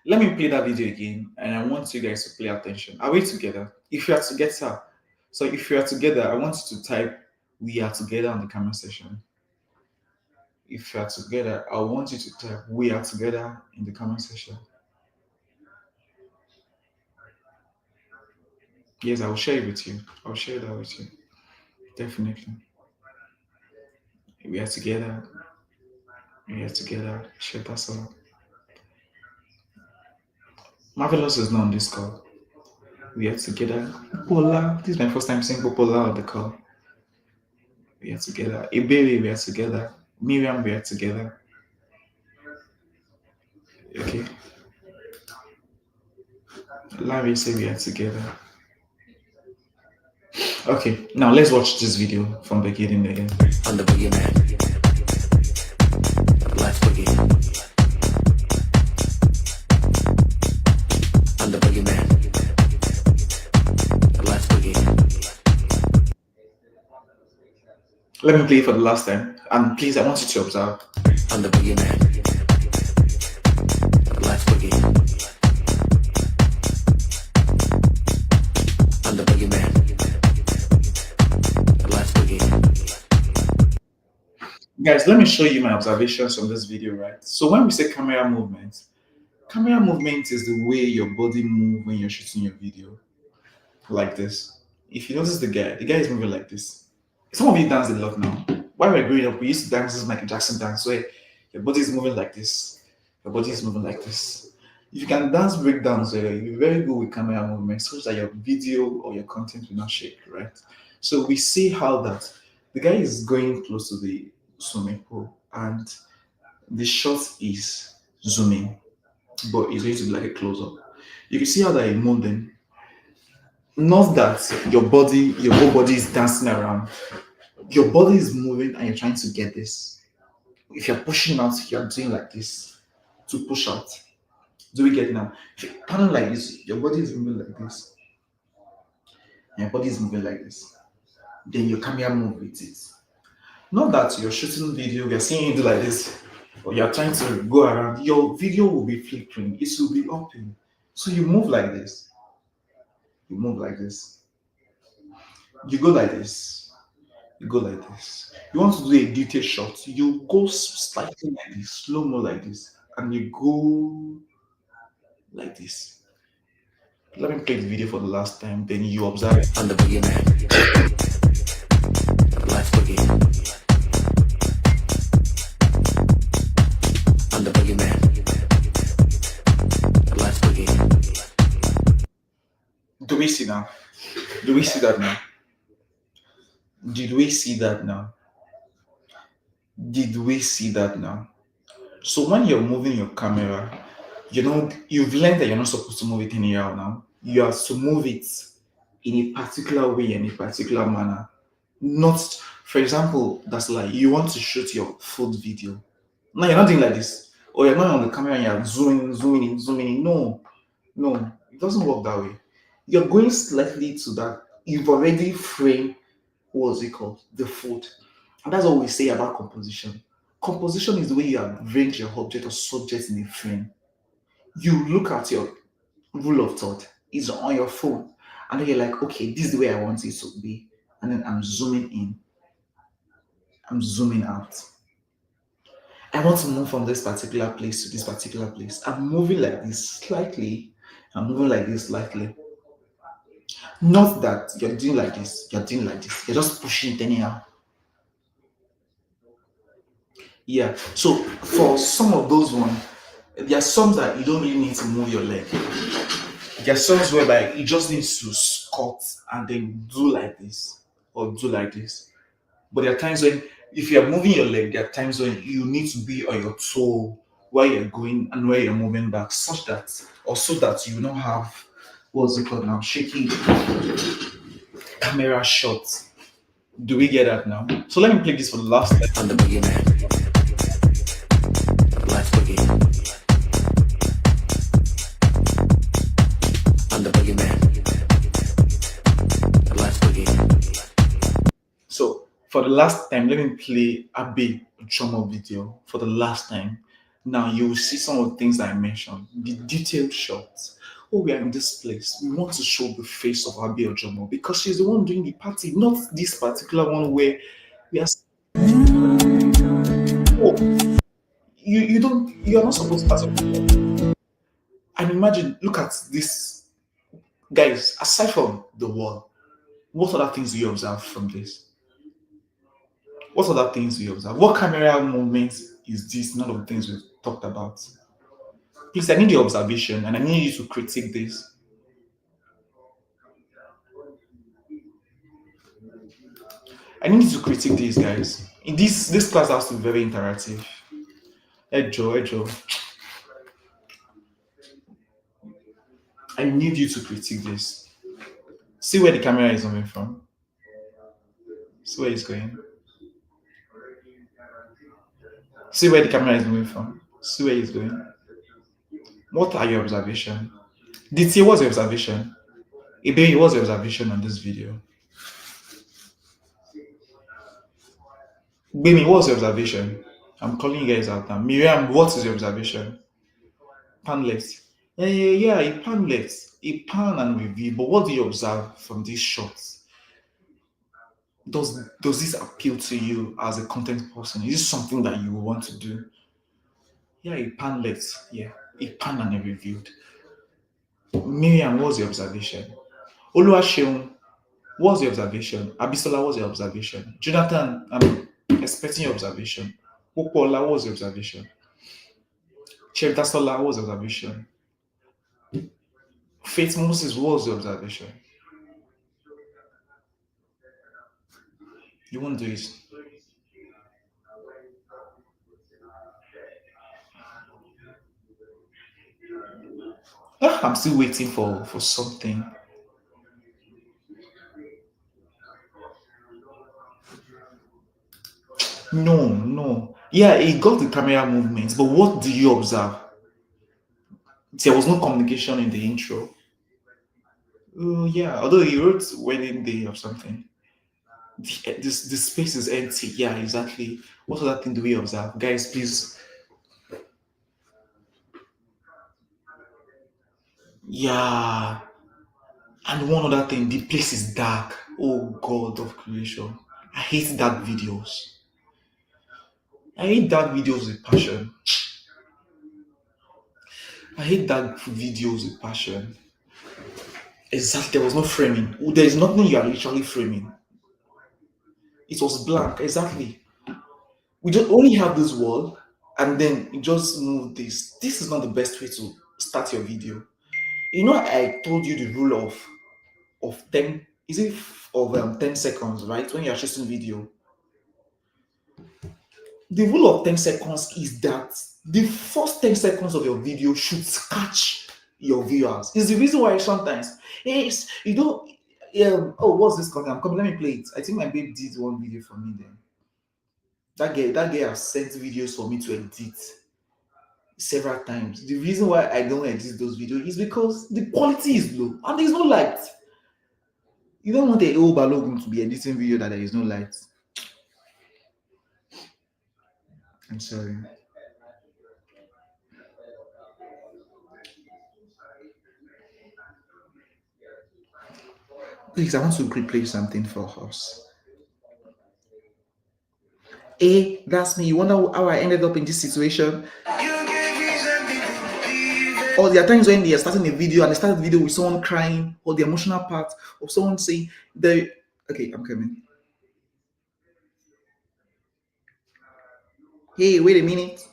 A: Let me play that video again, and I want you guys to pay attention. Are we together? If you are together, so if you are together, I want you to type "We are together" on the comment section. If you are together, I want you to type "We are together" in the comment section. Yes, I will share it with you. I'll share that with you. Definitely. We are together. We are together. Share that all. Marvelous is not on this call. We are together. Popola. This is my first time seeing Popola on the call. We are together. Iberi, we are together. Miriam, we are together. Okay. Larry say we are together. Okay, now let's watch this video from beginning again.
G: I'm the boogeyman. Let's begin. I'm the boogeyman. Let's begin.
A: Let me play it for the last time. And please, I want you to observe.
G: I'm the boogeyman. Let's begin. I'm the boogeyman. Let's begin.
A: Guys, let me show you my observations from this video, right? So when we say camera movement is the way your body moves when you're shooting your video. Like this. If you notice the guy is moving like this. Some of you dance a lot now. While we were growing up, we used to dance this Michael Jackson dance where your body is moving like this. Your body is moving like this. If you can dance breakdowns, you'll be very good with camera movement, such that your video or your content will not shake, right? So we see how that the guy is going close to the swimming pool and the shot is zooming, but it's going to be like a close up. You can see how that is moving. Not that your whole body is dancing around. Your body is moving and you're trying to get this. If you're pushing out, you're doing like this to push out. Do we get now? If you pattern like this, your body is moving like this, and your body is moving like this. Then your camera move with it. Not that you're shooting video, we are seeing you do like this, or you're trying to go around. Your video will be flickering, it will be open. So you move like this, you move like this, you go like this, you go like this. You want to do a detail shot, you go slightly like this, slow mo like this, and you go like this. Let me play the video for the last time, then you observe it.
G: I'm the boogeyman. Let's boogie. I'm the boogeyman. Let's boogie.
A: Do we see now? Do we see that now? Did we see that now? Did we see that now? So when you're moving your camera, you've learned that you're not supposed to move it anyhow now. You have to move it in a particular way, in a particular manner. Not, for example, that's like you want to shoot your food video. No, you're not doing like this. Or you're not on the camera and you're zooming in, zooming in. No, no, it doesn't work that way. You're going slightly to that. You've already framed, what's it called? The food. And that's what we say about composition. Composition is the way you arrange your object or subject in a frame. You look at your rule of thought, it's on your phone. And then you're like, okay, this is the way I want it to be. And then I'm zooming in, I'm zooming out. I want to move from this particular place to this particular place. I'm moving like this slightly. I'm moving like this slightly. Not that you're doing like this, you're doing like this. You're just pushing it anyhow. Yeah. So for some of those ones, there are some that you don't really need to move your leg. There are some whereby you just need to squat and then do like this or do like this. But there are times when, if you're moving your leg, there are times when you need to be on your toe where you're going and where you're moving back, such that, or so that you don't have, what's it called now, shaky camera shots. Do we get that now? So let me play this for the last time.
G: I'm the boogeyman. Let's boogie. I'm the boogeyman. Let's boogie.
A: So for the last time, let me play a big drama video for the last time. Now you will see some of the things that I mentioned, the detailed shots. Oh, we are in this place. We want to show the face of Abi Ojomo because she's the one doing the party, not this particular one where we are. Oh, you're not supposed to. And imagine, look at this, guys. Aside from the wall, what other things do you observe from this? What other things do you observe? What camera movements is this? None of the things we've talked about. Please, I need your observation and I need you to critique this. I need you to critique these guys. In this class has to be very interactive. Ejo. I need you to critique this. See where the camera is coming from. See where it's going. See where the camera is moving from. See where it's going. What are your observations? DT, what's your observation? Ibe, what's your observation on this video? Bimi, what's your observation? I'm calling you guys out now. Miriam, what is your observation? Pan left. Yeah, a pan left. A pan and review. But what do you observe from these shots? Does this appeal to you as a content person? Is this something that you want to do? Yeah, a pan left. Yeah, a pan and a reviewed. Miriam, what's your observation? Oluwaseun, what's your observation? Abisola, what's your observation? Jonathan, I'm expecting your observation. Popola, what's your observation? Chevtasola, what's your observation? Faith Moses, what's your observation? You won't do it. I'm still waiting for something. No. Yeah, he got the camera movements, but what do you observe? There was no communication in the intro. Oh yeah, although he wrote wedding day or something. The space is empty. Yeah, exactly. What other thing do we observe, guys? Please. Yeah, and one other thing, the place is dark. Oh God of creation, I hate dark videos. I hate dark videos with passion. I hate dark videos with passion. Exactly, there was no framing. There is nothing you are literally framing. It was blank. Exactly. We just only have this wall, and then you just move this. This is not the best way to start your video. You know, I told you the rule of 10, is it of 10 seconds, right? When you're shooting video, the rule of 10 seconds is that the first 10 seconds of your video should catch your viewers. It's the reason why sometimes, yes, you don't, oh, what's this content? I'm coming, let me play it. I think my babe did one video for me then. That girl has sent videos for me to edit several times. The reason why I don't edit those videos is because the quality is low and there's no light. You don't want a old Balogun to be editing video that there is no light. I'm sorry. Please, I want to replay something for us. Hey, that's me. You wonder how I ended up in this situation? Or there are times when they are starting a video and they start the video with someone crying, or the emotional part of someone saying, "The okay, I'm coming. Hey, wait a minute.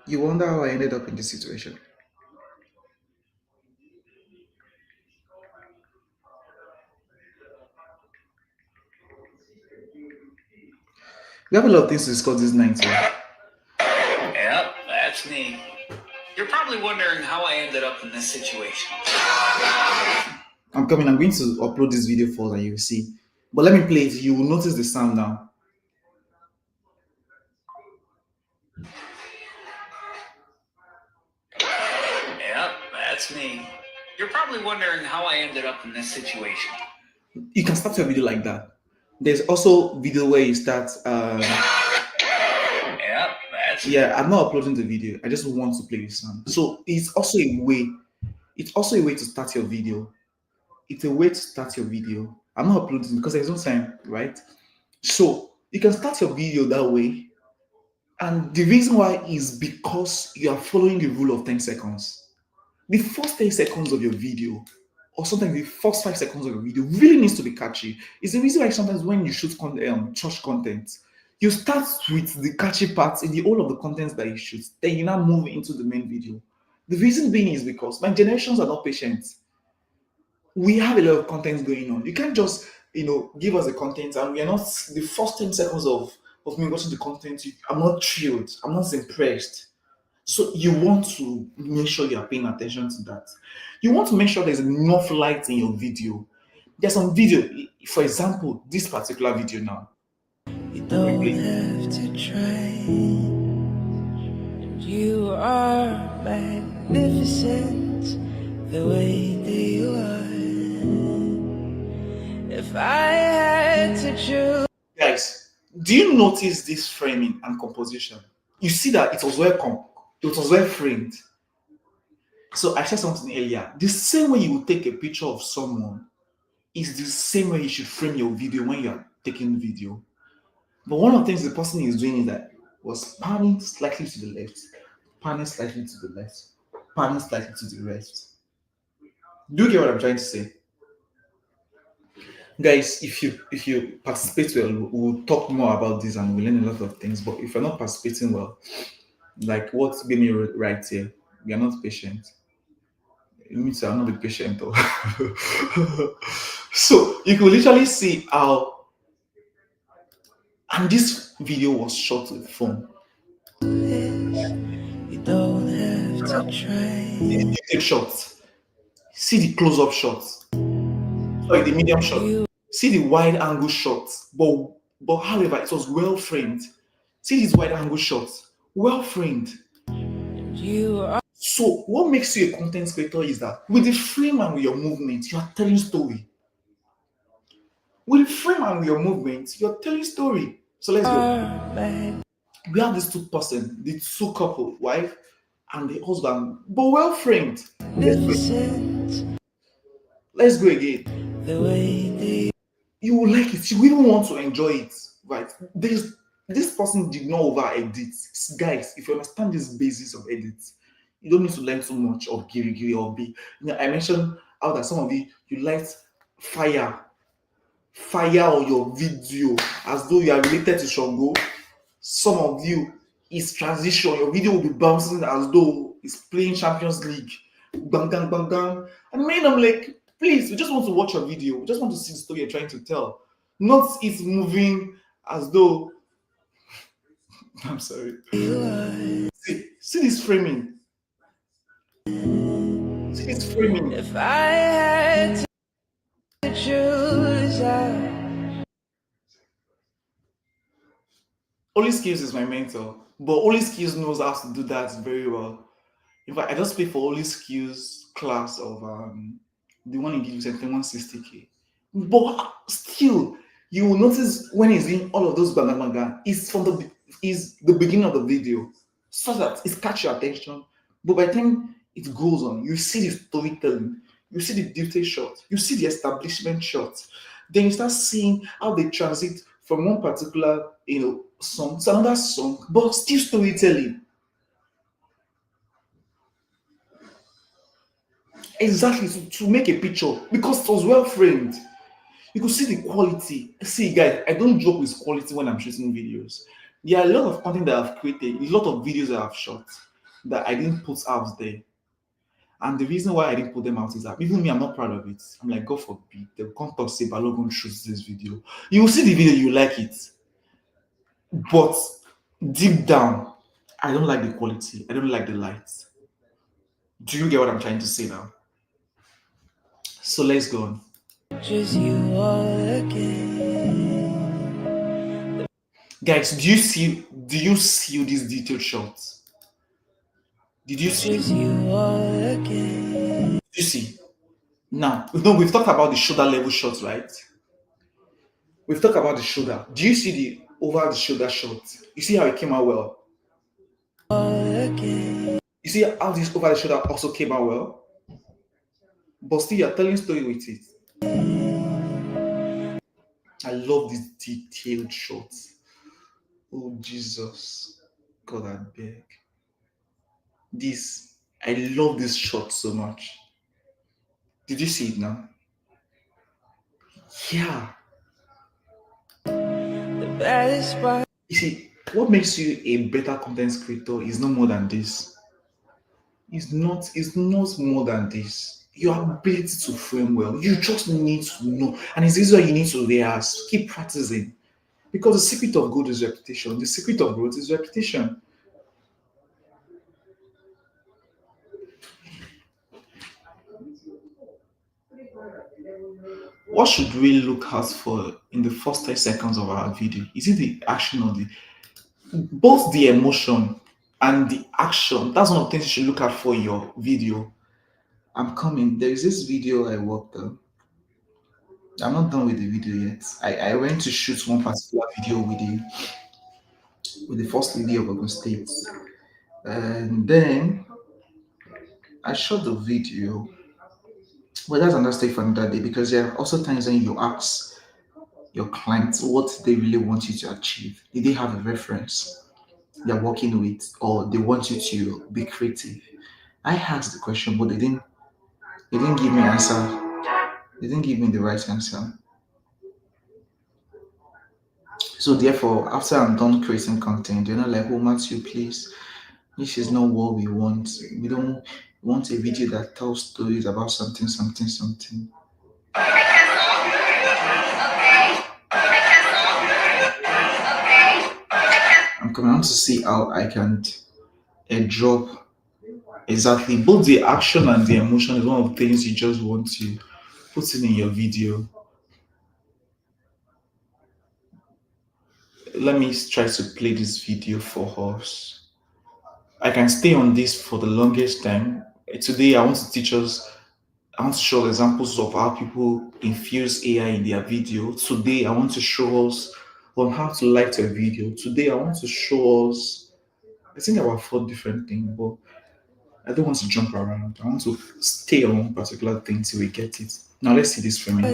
A: You wonder how I ended up in this situation." We have a lot of things to discuss this night. So.
G: Yep, that's me. You're probably wondering how I ended up in this situation.
A: I'm coming. I'm going to upload this video first and you will see. But let me play it. You will notice the sound now.
G: Yep, that's me. You're probably wondering how I ended up in this situation.
A: You can start your video like that. There's also video where you start.
G: Yep, that's
A: Yeah, I'm not uploading the video. I just want to play the sound. So it's also a way. It's also a way to start your video. It's a way to start your video. I'm not uploading because there's no time, right? So you can start your video that way. And the reason why is because you are following the rule of 10 seconds. The first 10 seconds of your video, or sometimes the first 5 seconds of your video, really needs to be catchy. It's the reason why sometimes when you shoot church content, you start with the catchy parts in the whole of the content that you shoot, then you now move into the main video. The reason being is because my generations are not patient. We have a lot of content going on. You can't just, give us the content and we are not the first 10 seconds of me watching the content. I'm not thrilled. I'm not impressed. So you want to make sure you are paying attention to that. You want to make sure there's enough light in your video. There's some video, for example, this particular video now.
D: You don't have to try. You are magnificent the way that you are. If I had to choose.
A: Guys, do you notice this framing and composition? You see that it was well framed. So I said something earlier. The same way you would take a picture of someone is the same way you should frame your video when you are taking video. But one of the things the person is doing is that was panning slightly to the left, panning slightly to the left, panning slightly to the left. Do you get what I'm trying to say? Guys, if you participate well, we'll talk more about this and we'll learn a lot of things. But if you're not participating well, like what made me right here, we are not patient. It means I'm not the patient. Though. So you could literally see how, and this video was shot with phone.
D: You don't have to try.
A: You take shots. See the close-up shots. Sorry, the medium shot. See the wide angle shots, but however, it was well framed. See these wide angle shots, well framed.
D: You are
A: So, what makes you a content creator is that with the frame and with your movement, you are telling story. With the frame and with your movement, you're telling story. So let's go.
D: bad.
A: We have this two person, the two couple, wife and the husband, but well framed.
D: Magnificent.
A: Let's go again.
D: The way they
A: You will like it. You will even want to enjoy it, right? This person did not over edit. Guys, if you understand this basis of edit, you don't need to learn too much of giri or be. I mentioned how that some of you light fire, fire on your video as though you are related to Shango. Some of you is transition. Your video will be bouncing as though it's playing Champions League. Bang, bang, bang, bang. And man, I'm like, please, we just want to watch your video. We just want to see the story you're trying to tell. Not it moving as though I'm sorry. See this framing. See this framing.
D: if I had to choose,
A: Only Skills is my mentor, but Only Skills knows how to do that very well. In fact, I just paid for Only Skills class of the one he gives at 160K. But still, you will notice when he's in all of those banga banga, it's from the beginning of the video, so that it catch your attention. But by the time it goes on, you see the storytelling, you see the detail shot, you see the establishment shot. Then you start seeing how they transit from one particular song to another song, but still storytelling. Exactly to make a picture because it was well framed. You could see the quality. See, guys, I don't joke with quality when I'm shooting videos. There are a lot of content that I've created, a lot of videos that I've shot that I didn't put out there. And the reason why I didn't put them out is that even me, I'm not proud of it. I'm like, God forbid, they'll come talk, say, Balogun shoots this video. You will see the video, you like it. But deep down, I don't like the quality. I don't like the lights. Do you get what I'm trying to say now? So let's go on.
D: just you all again.
A: Guys, do you see these detailed shots? Did you see?
D: Just you all again.
A: Did you see? Now, we've talked about the shoulder level shots, right? We've talked about the shoulder. Do you see the over the shoulder shot? You see how it came out well?
D: All again.
A: You see how this over the shoulder also came out well? But still, you're telling story with it. I love these detailed shots. Oh, Jesus. God, I beg. I love this shot so much. Did you see it now? Yeah.
D: The baddest part.
A: You see, what makes you a better content creator is no more than this. It's not more than this. Your ability to frame well. You just need to know. And it's this why you need to rehearse. Keep practicing. Because the secret of good is repetition. The secret of growth is repetition. What should we look out for in the first 30 seconds of our video? Is it the action or both the emotion and the action? That's one of the things you should look out for in your video. I'm coming. There is this video I worked on. I'm not done with the video yet. I went to shoot one particular video with the first lady of Ogun State. And then I shot the video. Well, that's another stay for another day because there are also times when you ask your clients what they really want you to achieve. Did they have a reference they're working with, or they want you to be creative? I asked the question, but they didn't give me answer. They didn't give me the right answer. So therefore, after I'm done creating content, they're not like, oh Matthew, please, this is not what we want. We don't want a video that tells stories about something, something, something. I'm coming on to see how I can drop exactly both the action and the emotion is one of the things you just want to put in your video. Let me try to play this video for us. I can stay on this for the longest time. Today, I want to teach us, I want to show examples of how people infuse AI in their video. Today, I want to show us on how to light a video. Today, I want to show us, I think about four different things, but I don't want to jump around. I want to stay on one particular thing till we get it. Now, let's see this for me.
D: Of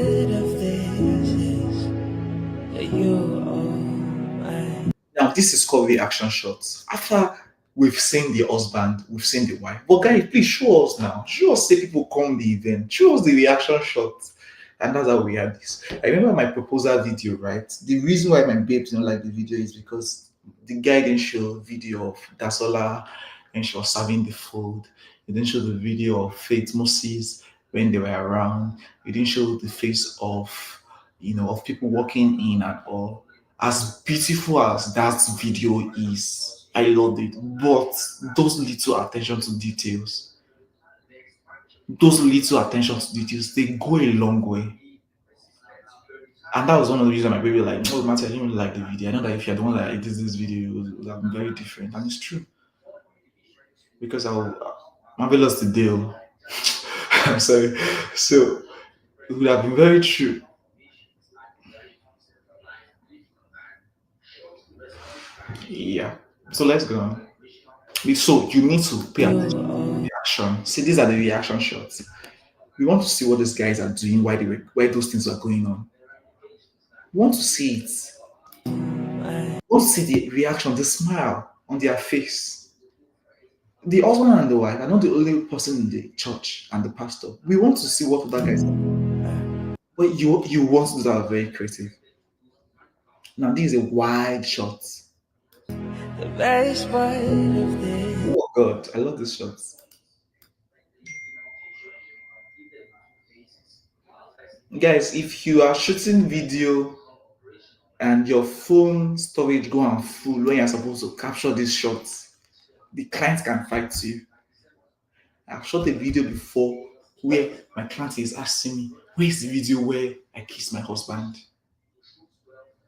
D: this is that you're all mine.
A: Now, this is called reaction shots. After we've seen the husband, we've seen the wife. But guys, please show us now. Show us say people come the event. Show us the reaction shots. And that's how we had this. I remember my proposal video, right? The reason why my babes don't like the video is because the guy didn't show video of Dasola when she was serving the food. He didn't show the video of Faith Moses when they were around. He didn't show the face of, of people walking in and all. As beautiful as that video is, I loved it. But those little attention to details, they go a long way. And that was one of the reasons my baby like, no, Matty, I didn't really like the video. I know that if you're the one that edits this video, it would have been very different. And it's true. Because marvelous the deal. I'm sorry. So it would have been very true. Yeah. So let's go on. So you need to pay attention to the reaction. See, these are the reaction shots. We want to see what these guys are doing, why those things are going on. We want to see it. We want to see the reaction, the smile on their face. The husband and the wife are not the only person in the church and the pastor. We want to see what other guys are. But you want to do that very creative. Now this is a wide shot.
D: The best part of this.
A: Oh God, I love this shot. Guys, if you are shooting video and your phone storage go on full when you're supposed to capture these shots, the client can fight you. I've shot a video before where my client is asking me, where's the video where I kiss my husband?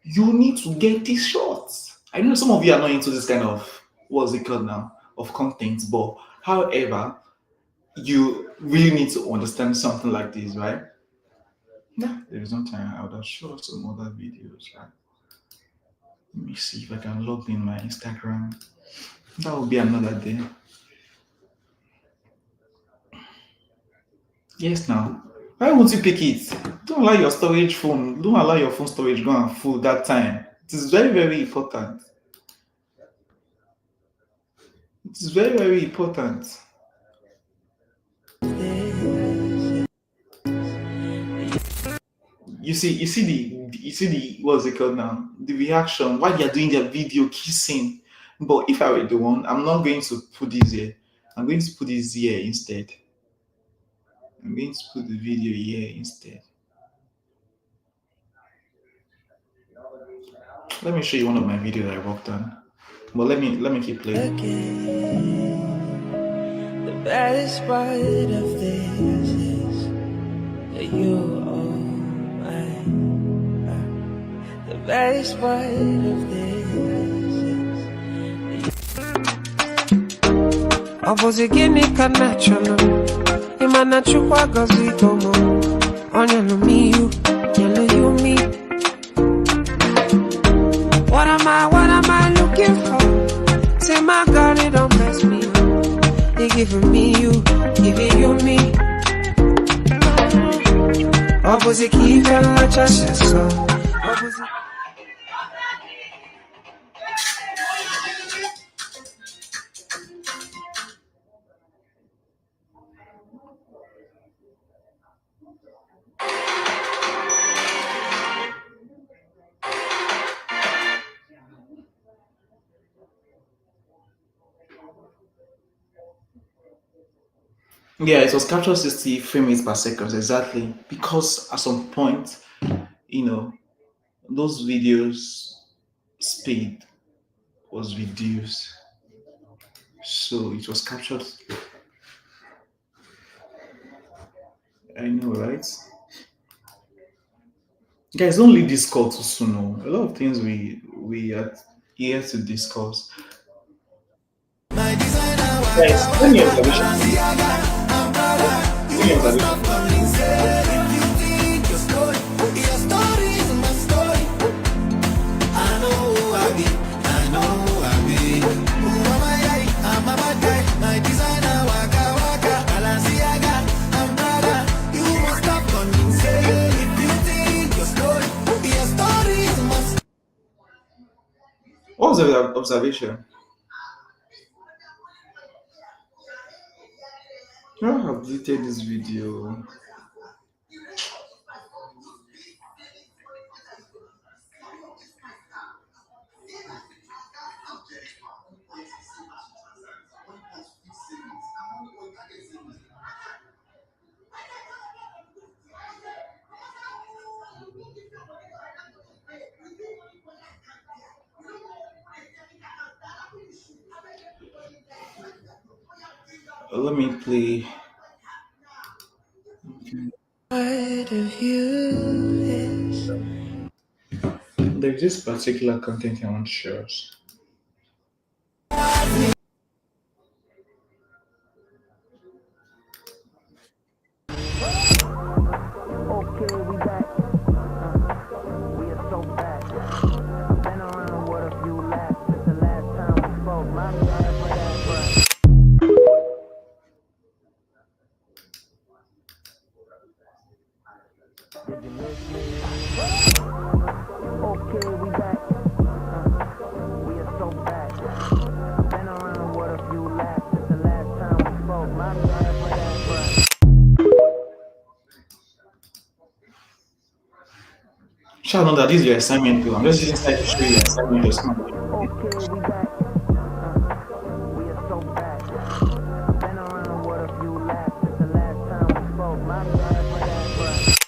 A: You need to get these shots. I know some of you are not into this kind of, what's it called now, of content, but however, you really need to understand something like this, right? Yeah, there is no time. I would have showed some other videos, right? Let me see if I can log in my Instagram. That will be another day. Yes, now. Why won't you pick it? Don't allow your don't allow your phone storage go on full that time. It is very, very important. It is very, very important. You see the what's it called now? The reaction while you're doing their video kissing. But if I were the one, I'm not going to put this here. I'm going to put this here instead. I'm going to put the video here instead. Let me show you one of my videos I worked on. But let me keep playing.
D: The best part of this is that you're all mine. The best part of this is Opposite natural. Imana chukwa gozi tomo. Onya no me you, yellow you me. What am I looking for? Say my God, it don't mess me up. They giving me you, giving you me. Opposite keep and just so. Opposite.
A: Yeah, it was captured 60 frames per second exactly because at some point, you know, those videos speed was reduced, so it was captured. I know, right? Guys, don't leave this call too soon. Oh. A lot of things we are here to discuss.
D: My designer waka
A: Guys, any
D: waka,
A: observation?
D: Balenciaga, I'm Prada. You
A: Any
D: must stop
A: observation?
D: coming say if you think your story is my story. I know who I be, I know who I be. Who am I? I'm a bad guy. My designer waka waka, Balenciaga, I'm Prada. You must stop coming say if you think your story is my story.
A: What was the observation? I have deleted this video. Let me play.
D: Part of you is
A: There's this particular content I want to share us.
C: Okay, we back. We are so back. Been around what a few laps since the last time we spoke. My bad for that, but did you miss me? Okay, we back. We are so back. Been around what a few laps since the last time we spoke. My bad for that, but
A: Shall know that this is your assignment too. I'm just using slide to show you your assignment or something.
C: okay, we back. We are so back. Been around what a few laps since the last time we spoke. My bad for that, but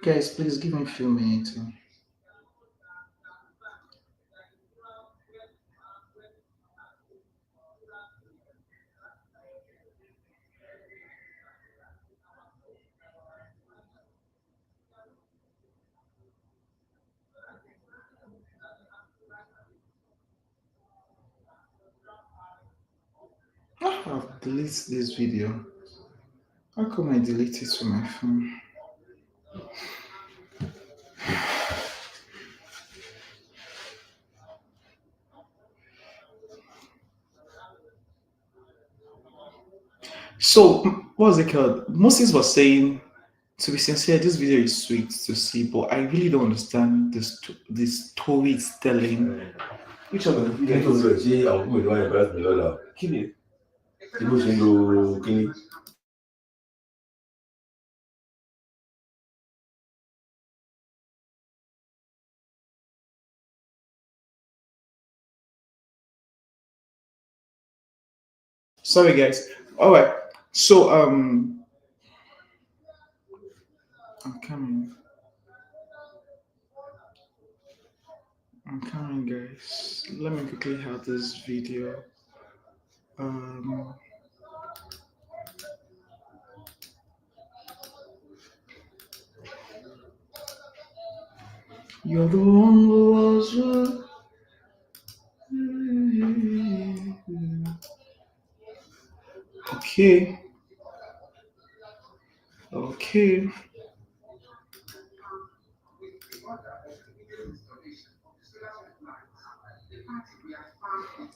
A: Guys, please give me a few minutes. I've deleted this video. How come I delete it from my phone? So, what's it called? Moses was saying, to be sincere, this video is sweet to see, but I really don't understand this story it's telling. Which of the
H: kí ni tó ń
A: videos?
H: lọ ṣé àwọn tó mọ̀ ní wáyé embarrass mi lọ́la tí bó ṣe ń lo kíní.
A: Sorry, guys. All right. So, I'm coming. I'm coming, guys. Let me quickly have this video. Um, you're the one who was. Okay. Okay.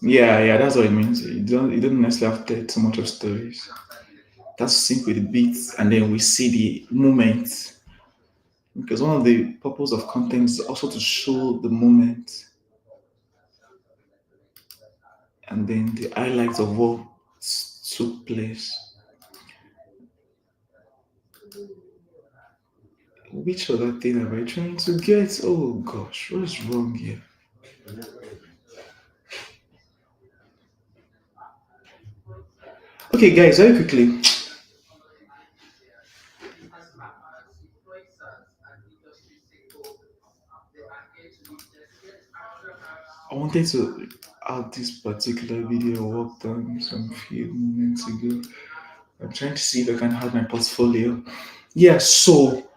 A: Yeah, that's what it means. You don't necessarily have to tell too much of stories. That's sync with the beats, and then we see the moment. Because one of the purpose of content is also to show the moment and then the highlights of what took place. Which other thing am I trying to get? Oh gosh, what is wrong here? Okay, guys, very quickly. I wanted to add this particular video I worked on some few moments ago. I'm trying to see if I can hide my portfolio. Yeah, so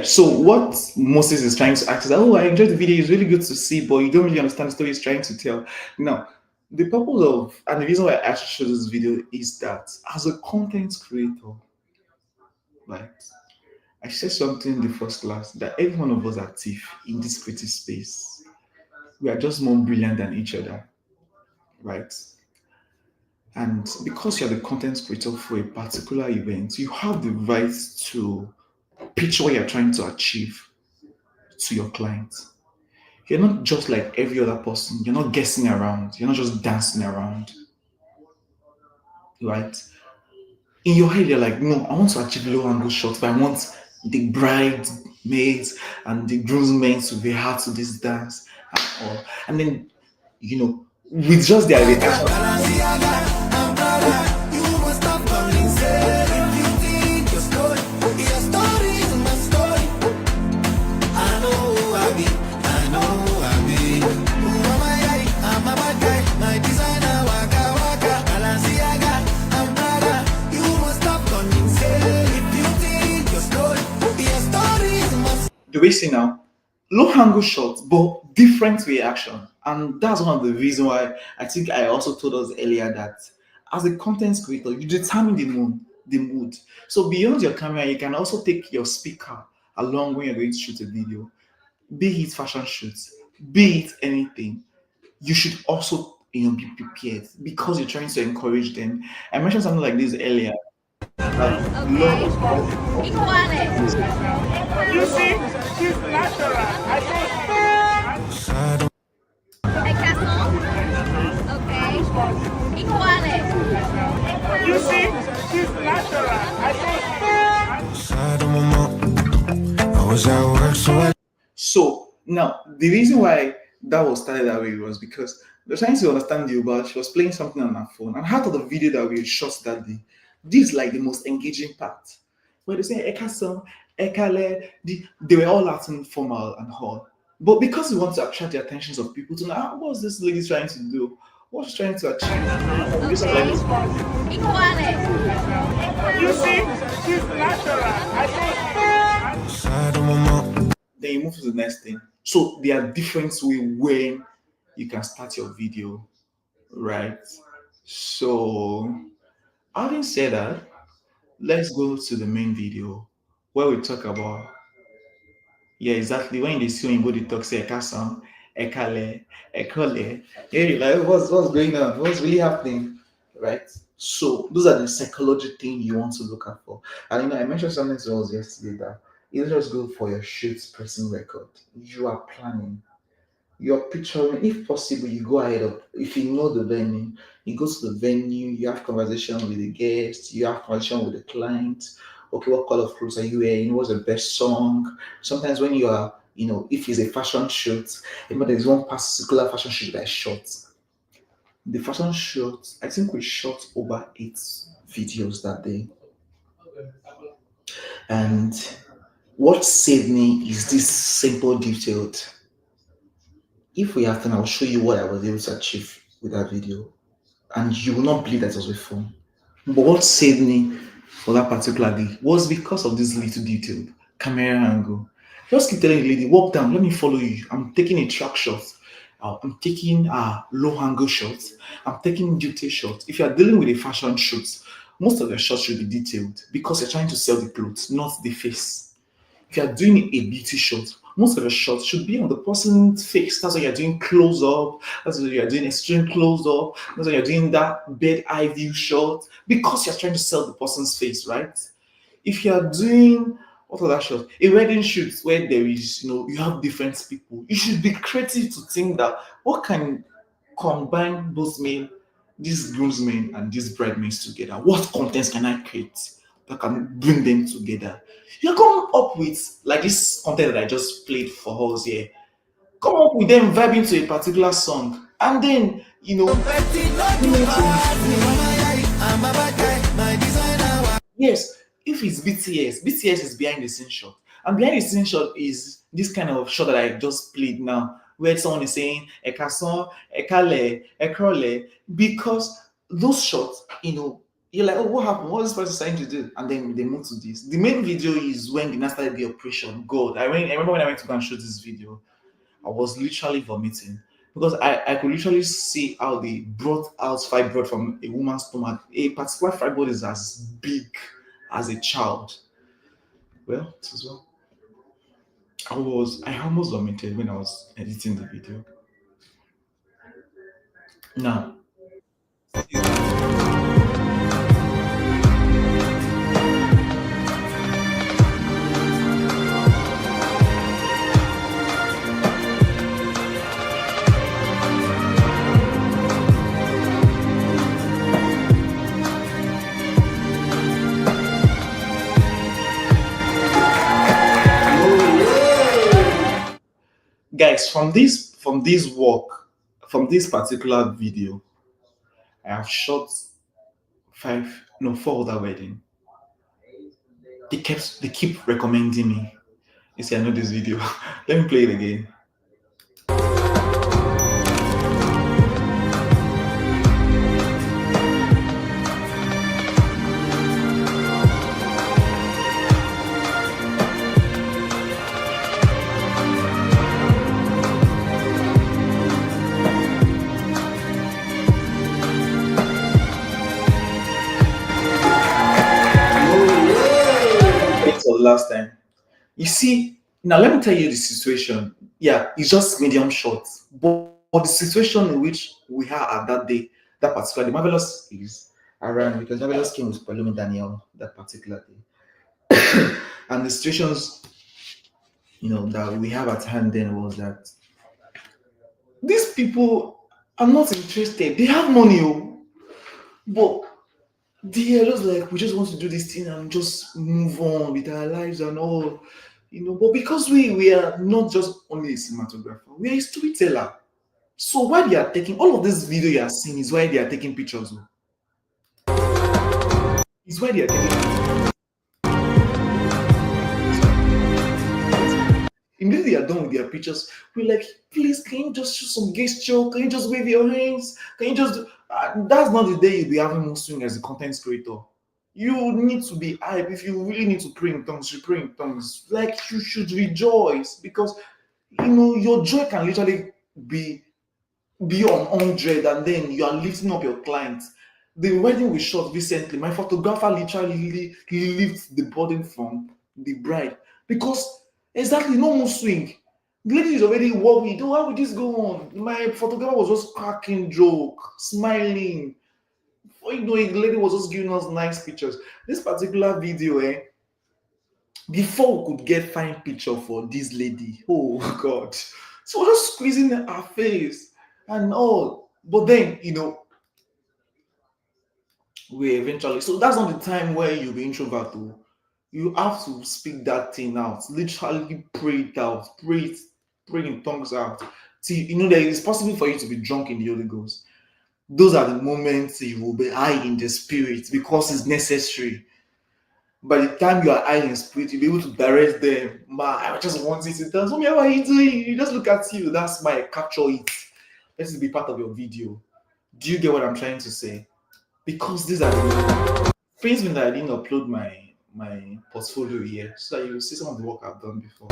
A: so what Moses is trying to ask is that, oh, I enjoyed the video, it's really good to see, but you don't really understand the story he's trying to tell. Now, the purpose of and the reason why I actually showed this video is that as a content creator, right? I said something in the first class that every one of us are thief in this creative space. We are just more brilliant than each other, right? And because you're the content creator for a particular event, you have the right to pitch what you're trying to achieve to your client. You're not just like every other person. You're not guessing around. You're not just dancing around, right? In your head, you're like, no, I want to achieve low angle shots, but I want the bridesmaids and the groomsmen to be hard to this dance and all. And then, with just their reaction, the way say now, low angle shots, but different reaction. And that's one of the reasons why I think I also told us earlier that as a content creator, you determine the mood. So beyond your camera, you can also take your speaker along when you're going to shoot a video, be it fashion shoots, be it anything. You should also be prepared because you're trying to encourage them. I mentioned something like this earlier. That love is
I: You see, she's natural. I don't. You see, she's natural. I was at work, so
A: So now the reason why that was started that way was because they're trying to understand you, but she was playing something on her phone, and half of the video that we shot that day, this is like the most engaging part. Where they say Eka song, Ekale, they were all acting formal and all. But because we want to attract the attentions of people to know, what's this lady trying to do? What's she trying to achieve? We just like,
I: you see, she's natural.
A: then you move to the next thing. So there are different ways when you can start your video, right? So having said that, let's go to the main video where we talk about, yeah, exactly, when they see when body talk say Ekasan, Ekale, Ekole, yeah, you're like, what's going on? What's really happening? Right? So those are the psychology things you want to look out for. And I mentioned something to us yesterday that it's just good for your shoots pressing record. You are planning. You're picturing, if possible, you go ahead of, if you know the venue, you go to the venue, you have conversation with the guests, you have conversation with the client. Okay, what color of clothes are you wearing? What's the best song? Sometimes when you are, if it's a fashion shoot, there's one particular fashion shoot that I shot. The fashion shoot, I think we shot over 8 videos that day. And what saved me is this simple detailed. If we have time, I'll show you what I was able to achieve with that video. And you will not believe that it was with phone. But what saved me for that particular day was because of this little detailed camera angle. Just keep telling the lady, walk down, let me follow you. I'm taking a track shot. I'm taking a low angle shot. I'm taking detail shot. If you're dealing with a fashion shoot, most of your shots should be detailed because you're trying to sell the clothes, not the face. If you're doing a beauty shot, most of the shots should be on the person's face. That's why you're doing close up. That's why you're doing extreme close up. That's why you're doing that bird eye view shot because you're trying to sell the person's face, right? If you're doing what other shot, a wedding shoot where there is, you have different people, you should be creative to think that what can combine both men, these groomsmen and these bridesmaids together. What contents can I create that can bring them together? You come up with like this content that I just played for us here. Come up with them vibing to a particular song, and then yes, if it's BTS is behind the scene shot, and behind the scene shot is this kind of shot that I just played now. where someone is saying Ekason, Ekale, Ekrole, because those shots, you're like, oh, what happened? What is this person trying to do? And then they move to this. The main video is when they now started the operation. God, I remember when I went to go and shoot this video, I was literally vomiting because I could literally see how they brought out fibroid from a woman's stomach. A particular fibroid is as big as a child. Well, it was well. I almost vomited when I was editing the video. Now, guys, from this particular video, I have shot four other wedding. They keep recommending me. You see, I know this video. Let me play it again. For the last time. You see, now let me tell you the situation. Yeah, it's just medium short. But the situation in which we are at that day, that particular day, Marvelous is around because Marvelous came with Paloma Daniel that particular day. And the situations, that we have at hand then was that these people are not interested. They have money, but they are just like, we just want to do this thing and just move on with our lives and all. But because we are not just only a cinematographer, we are a storyteller. So why they are taking all of this video you are seeing is why they are taking pictures. It's why they are taking. Immediately they are done with their pictures, we're like, please, can you just show some gesture? Can you just wave your hands? Can you just? That's not the day you'll be having mood swing as a content creator. You need to be hype. If you really need to pray in tongues, you pray in tongues. Like you should rejoice because your joy can literally be on 100 and then you are lifting up your clients. The wedding we shot recently, my photographer literally lifts the burden from the bride because exactly no more swing. The lady is already worried. Oh, how will this go on? My photographer was just cracking joke, smiling. Before you know it, the lady was just giving us nice pictures. This particular video, before we could get fine picture for this lady, oh God, so we're just squeezing her face and all. But then, we eventually. So that's not the time where you be introvert. Though. You have to speak that thing out. Literally pray it out. Pray in tongues out. See, that it's possible for you to be drunk in the Holy Ghost. Those are the moments you will be high in the spirit because it's necessary. By the time you are high in spirit, you'll be able to direct them. Ma, I just want it to dance. Mommy, how are you doing? You just look at you. That's my capture it. Let it be part of your video. Do you get what I'm trying to say? Because these are the things when I didn't upload my portfolio here, so that you will see some of the work I've done before.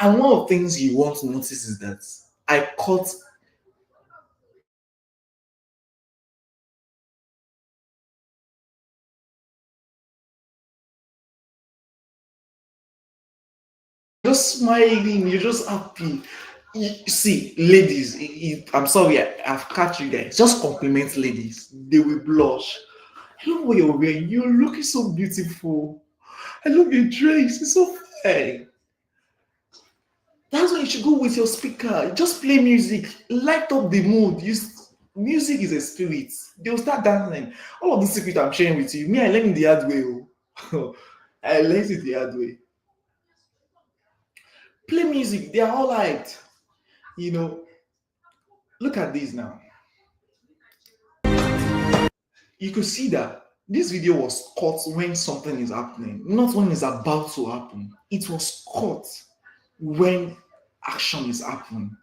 A: And one of the things you want to notice is that I cut just smiling, you're just happy. You see, ladies, I'm sorry, I've catch you guys. Just compliment ladies, they will blush. I love what you're wearing. You're looking so beautiful. I love your dress. It's so fine. That's why you should go with your speaker. Just play music. Light up the mood. Music is a spirit. They'll start dancing. All of the secret I'm sharing with you, me, I learned it the hard way. I learned it the hard way. Play music. They are all right. Look at this now. You could see that this video was cut when something is happening, not when it's about to happen. It was cut. when action is happening,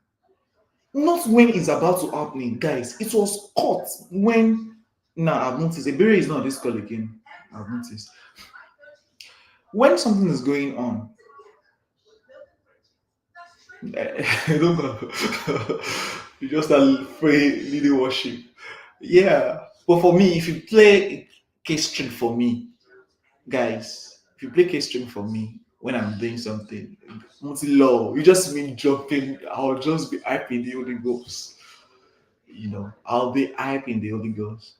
A: not when it's about to happening, guys. It was caught when. Now I've noticed a barrier is not on this call again. I've noticed when something is going on. I don't know. You just start praying, leading worship. Yeah, but for me, if you play K string for me, guys, if you play K string for me when I'm doing something, multi law, you just mean jumping. I'll just be hyping the Holy Ghost. I'll be hyping the Holy Ghost.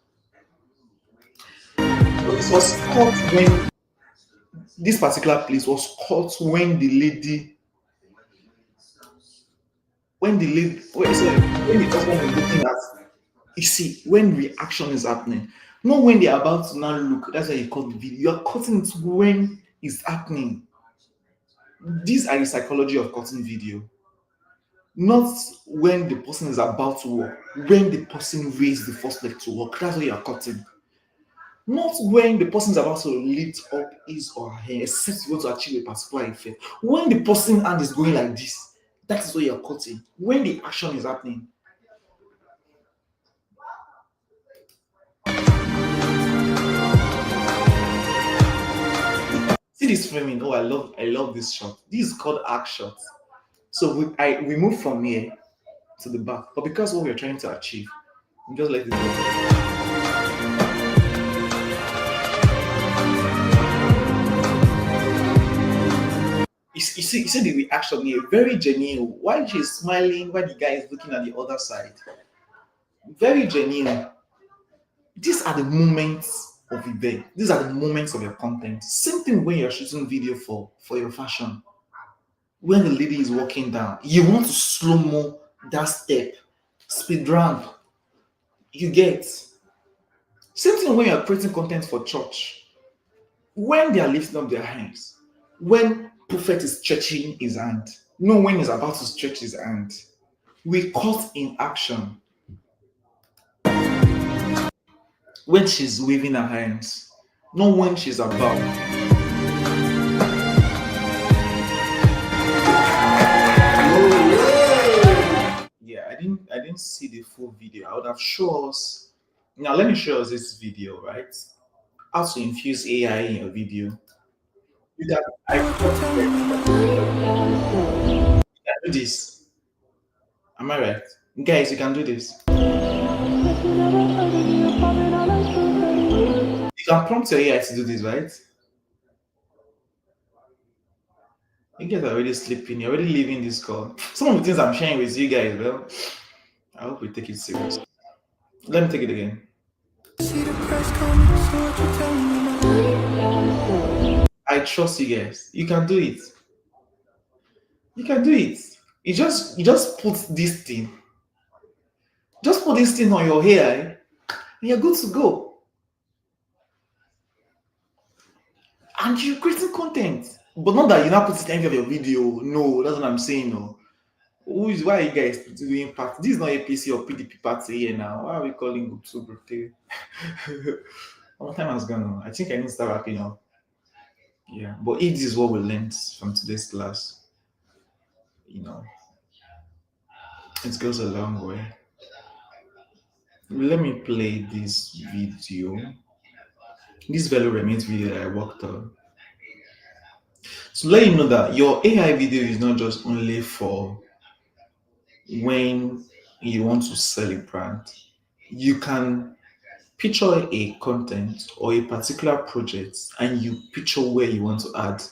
A: It was caught when this particular place was caught when the husband was looking at. You see, when reaction is happening, not when they're about to now look. That's why you cut the video. You're cutting it when it's happening. These are the psychology of cutting video. Not when the person is about to walk, when the person raised the first leg to walk. That's what you're cutting. Not when the person is about to lift up his or her hair, except you want to achieve a particular effect. When the person hand is going like this, that is what you're cutting. When the action is happening. See this framing. Oh, I love this shot. This is called arc shot. So we move from here to the back, but because what we're trying to achieve, we just let it go. You see the reaction here, very genuine. Why she's smiling, why the guy is looking at the other side, very genuine. These are the moments of event. These are the moments of your content. Same thing when you're shooting video for your fashion. When the lady is walking down, you want to slow mo that step, speed ramp. You get. Same thing when you're creating content for church. When they are lifting up their hands, when prophet is stretching his hand, no, when he's about to stretch his hand, we caught in action. When she's waving her hands, not when she's about. Yeah, I didn't see the full video. I would have shown us. Now let me show us this video, right? How to infuse AI in your video. You can, I can do this. Am I right? Guys, you can do this. You can prompt your AI to do this, right? You guys are already sleeping. You're already leaving this call. Some of the things I'm sharing with you guys, well, I hope we take it serious. Let me take it again. I trust you guys. You can do it. You can do it. You just put this thing. Just put this thing on your hair, and you're good to go. And you're creating content. But not that you now put it in the end of your video. No, that's what I'm saying. No. Why are you guys doing party? This is not APC or PDP party here now. Why are we calling group two birthday? Our time has gone on. I think I need to start wrapping up. Yeah. But if this is what we learned from today's class, you know, it goes a long way. Let me play this video. This value remains video that I worked on. So let you know that your AI video is not just only for when you want to sell a brand. You can picture a content or a particular project and you picture where you want to add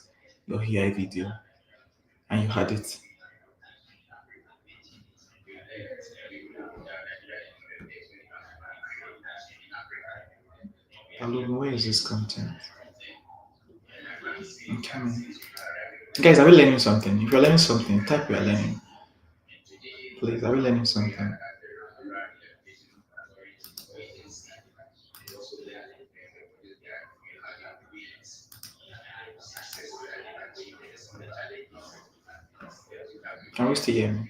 A: your AI video and you add it. Balogun, where is this content? I'm coming. Guys, are we learning something? If you're learning something, type we are learning. Please, are we learning something? Can we still hear me?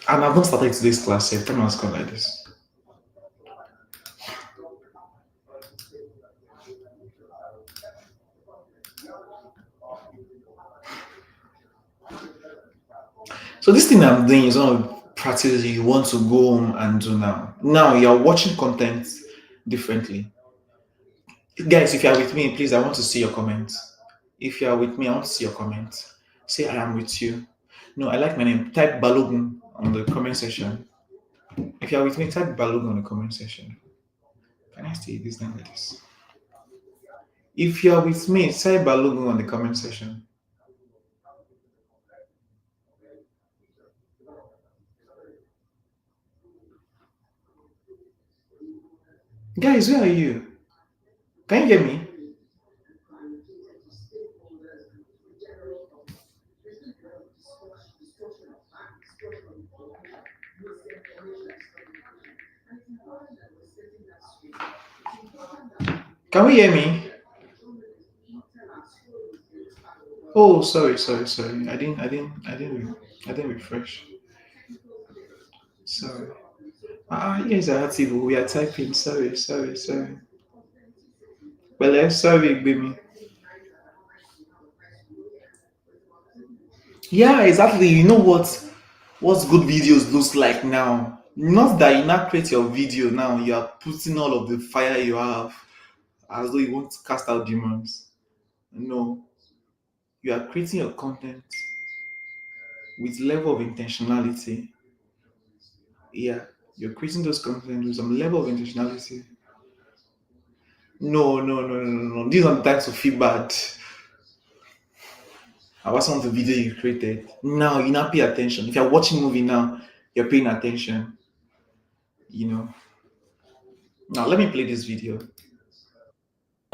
A: And I've not started today's class yet. Time has gone like this. So this thing I'm doing is one of the practices you want to go home and do now. Now you're watching content differently. Guys, if you are with me, please, I want to see your comments. If you are with me, I want to see your comments. Say I am with you. No, I like my name. Type Balogun on the comment section. If you are with me, type Balogun on the comment section. Can I say this name like this? If you are with me, type Balogun on the comment section. Guys, where are you? Can you hear me? Can we hear me? Oh, sorry. I didn't refresh. Sorry. Yes, I had to. We are typing. Sorry. Well, sorry, baby. Yeah, exactly. You know what good videos looks like now. Not that you now create your video now, you are putting all of the fire you have as though you want to cast out demons. No, you are creating your content with level of intentionality. Yeah, you're creating those content with some level of intentionality. No. These are the times to feel bad about some of the video you created. Now you now pay attention. If you're watching movie now, you're paying attention. You know. Now let me play this video.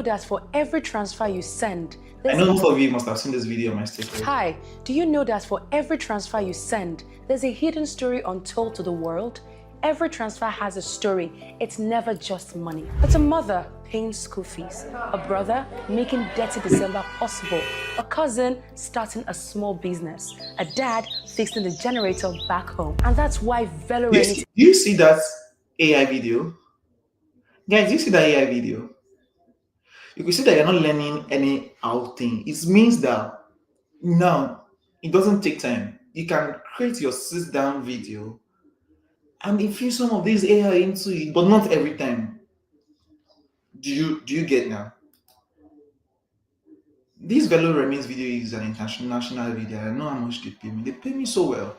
J: That for every transfer you send,
A: I know most of you must have seen this video on my status.
J: Hi, do you know that for every transfer you send, there's a hidden story untold to the world? Every transfer has a story. It's never just money. It's a mother paying school fees, a brother making dirty December possible, a cousin starting a small business, a dad fixing the generator back home. And that's why
A: Do you see that AI video? Guys, do you see that AI video? You can see that you're not learning any out thing. It means that now it doesn't take time. You can create your sit down video and infuse some of these AI into it, but not every time. Do you get now? This Velo Remains video is an international video. I know how much they pay me. They pay me so well.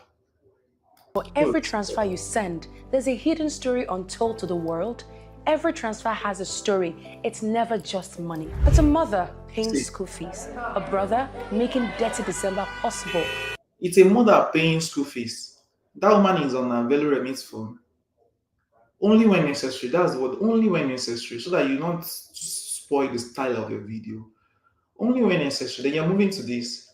J: For every transfer you send, there's a hidden story untold to the world. Every transfer has a story. It's never just money. It's a mother paying school fees, a brother making dirty December possible.
A: It's a mother paying school fees. That woman is on a Velo Remains phone. Only when necessary. That's the word. Only when necessary, so that you don't spoil the style of your video. Only when necessary. Then you're moving to this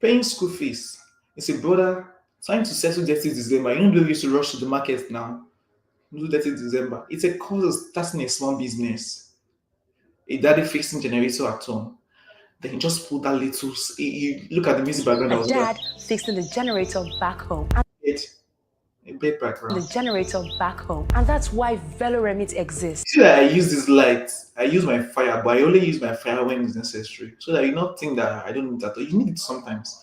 A: paying school fees. It's a brother trying to settle debt this December. You know, they used to rush to the market now. Do that in December. It's a cause of starting a small business. A daddy fixing generator at home. Then you just put that little. You look at the music background.
J: A dad fixing the generator back home.
A: A bed background.
J: The generator back home. And that's why Veloremit exists.
A: See that I use this light. I use my fire, but I only use my fire when it's necessary. So that you not think that I don't need that. You need it sometimes.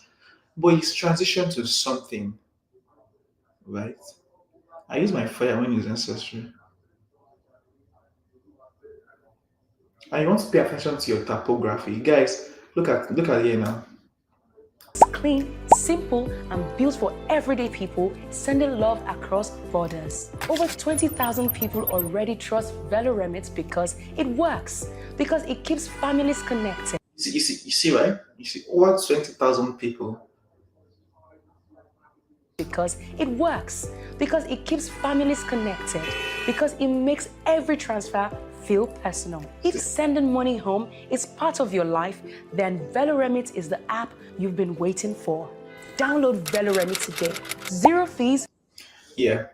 A: But it's transition to something. Right? I use my fire when it's necessary. And you want to pay attention to your typography. Guys, look at here now.
J: It's clean, simple, and built for everyday people, sending love across borders. Over 20,000 people already trust Veloremit because it works, because it keeps families connected.
A: You see, right? You see, over 20,000 people.
J: Because it works, because it keeps families connected, because it makes every transfer feel personal. If sending money home is part of your life, then Veloremit is the app you've been waiting for. Download Veloremit today. Zero fees.
A: Yeah.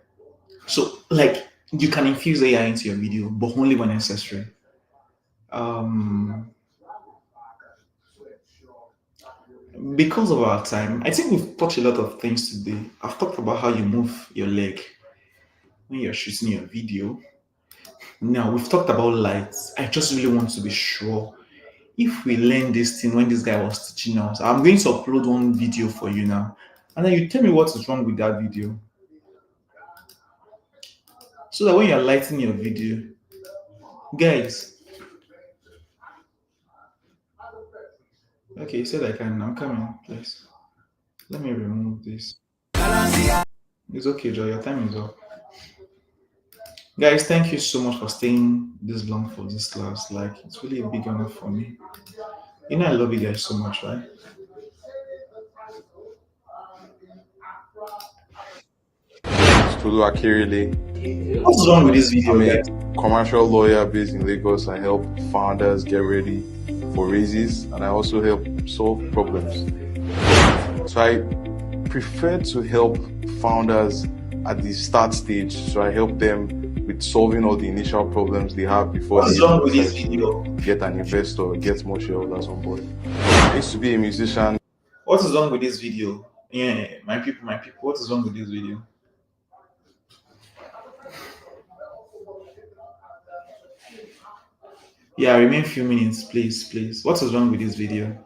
A: So, like, you can infuse AI into your video, but only when necessary. Because of our time, I think we've touched a lot of things today. I've talked about how you move your leg when you're shooting your video. Now we've talked about lights. I just really want to be sure if we learn this thing when this guy was teaching us. I'm going to upload one video for you now, and then you tell me what is wrong with that video, so that when you're lighting your video, guys. Okay, you said I can. I'm coming, please. Let me remove this. It's okay, Joe. Your time is up. Guys, thank you so much for staying this long for this class. Like, it's really a big honor for me. You know, I love you guys so much, right?
K: Tolu Akirile.
A: What's wrong with this video,
K: I'm a
A: guys?
K: commercial lawyer based in Lagos. I help founders get ready for raises and I also help solve problems. So I prefer to help founders at the start stage. So I help them with solving all the initial problems they have before
A: What's
K: they
A: wrong with this
K: decide
A: video?
K: to get an investor or get more shareholders on board. I used to be a musician.
A: What is wrong with this video? Yeah, my people, what is wrong with this video? Yeah, remain few minutes, please, please. What is wrong with this video?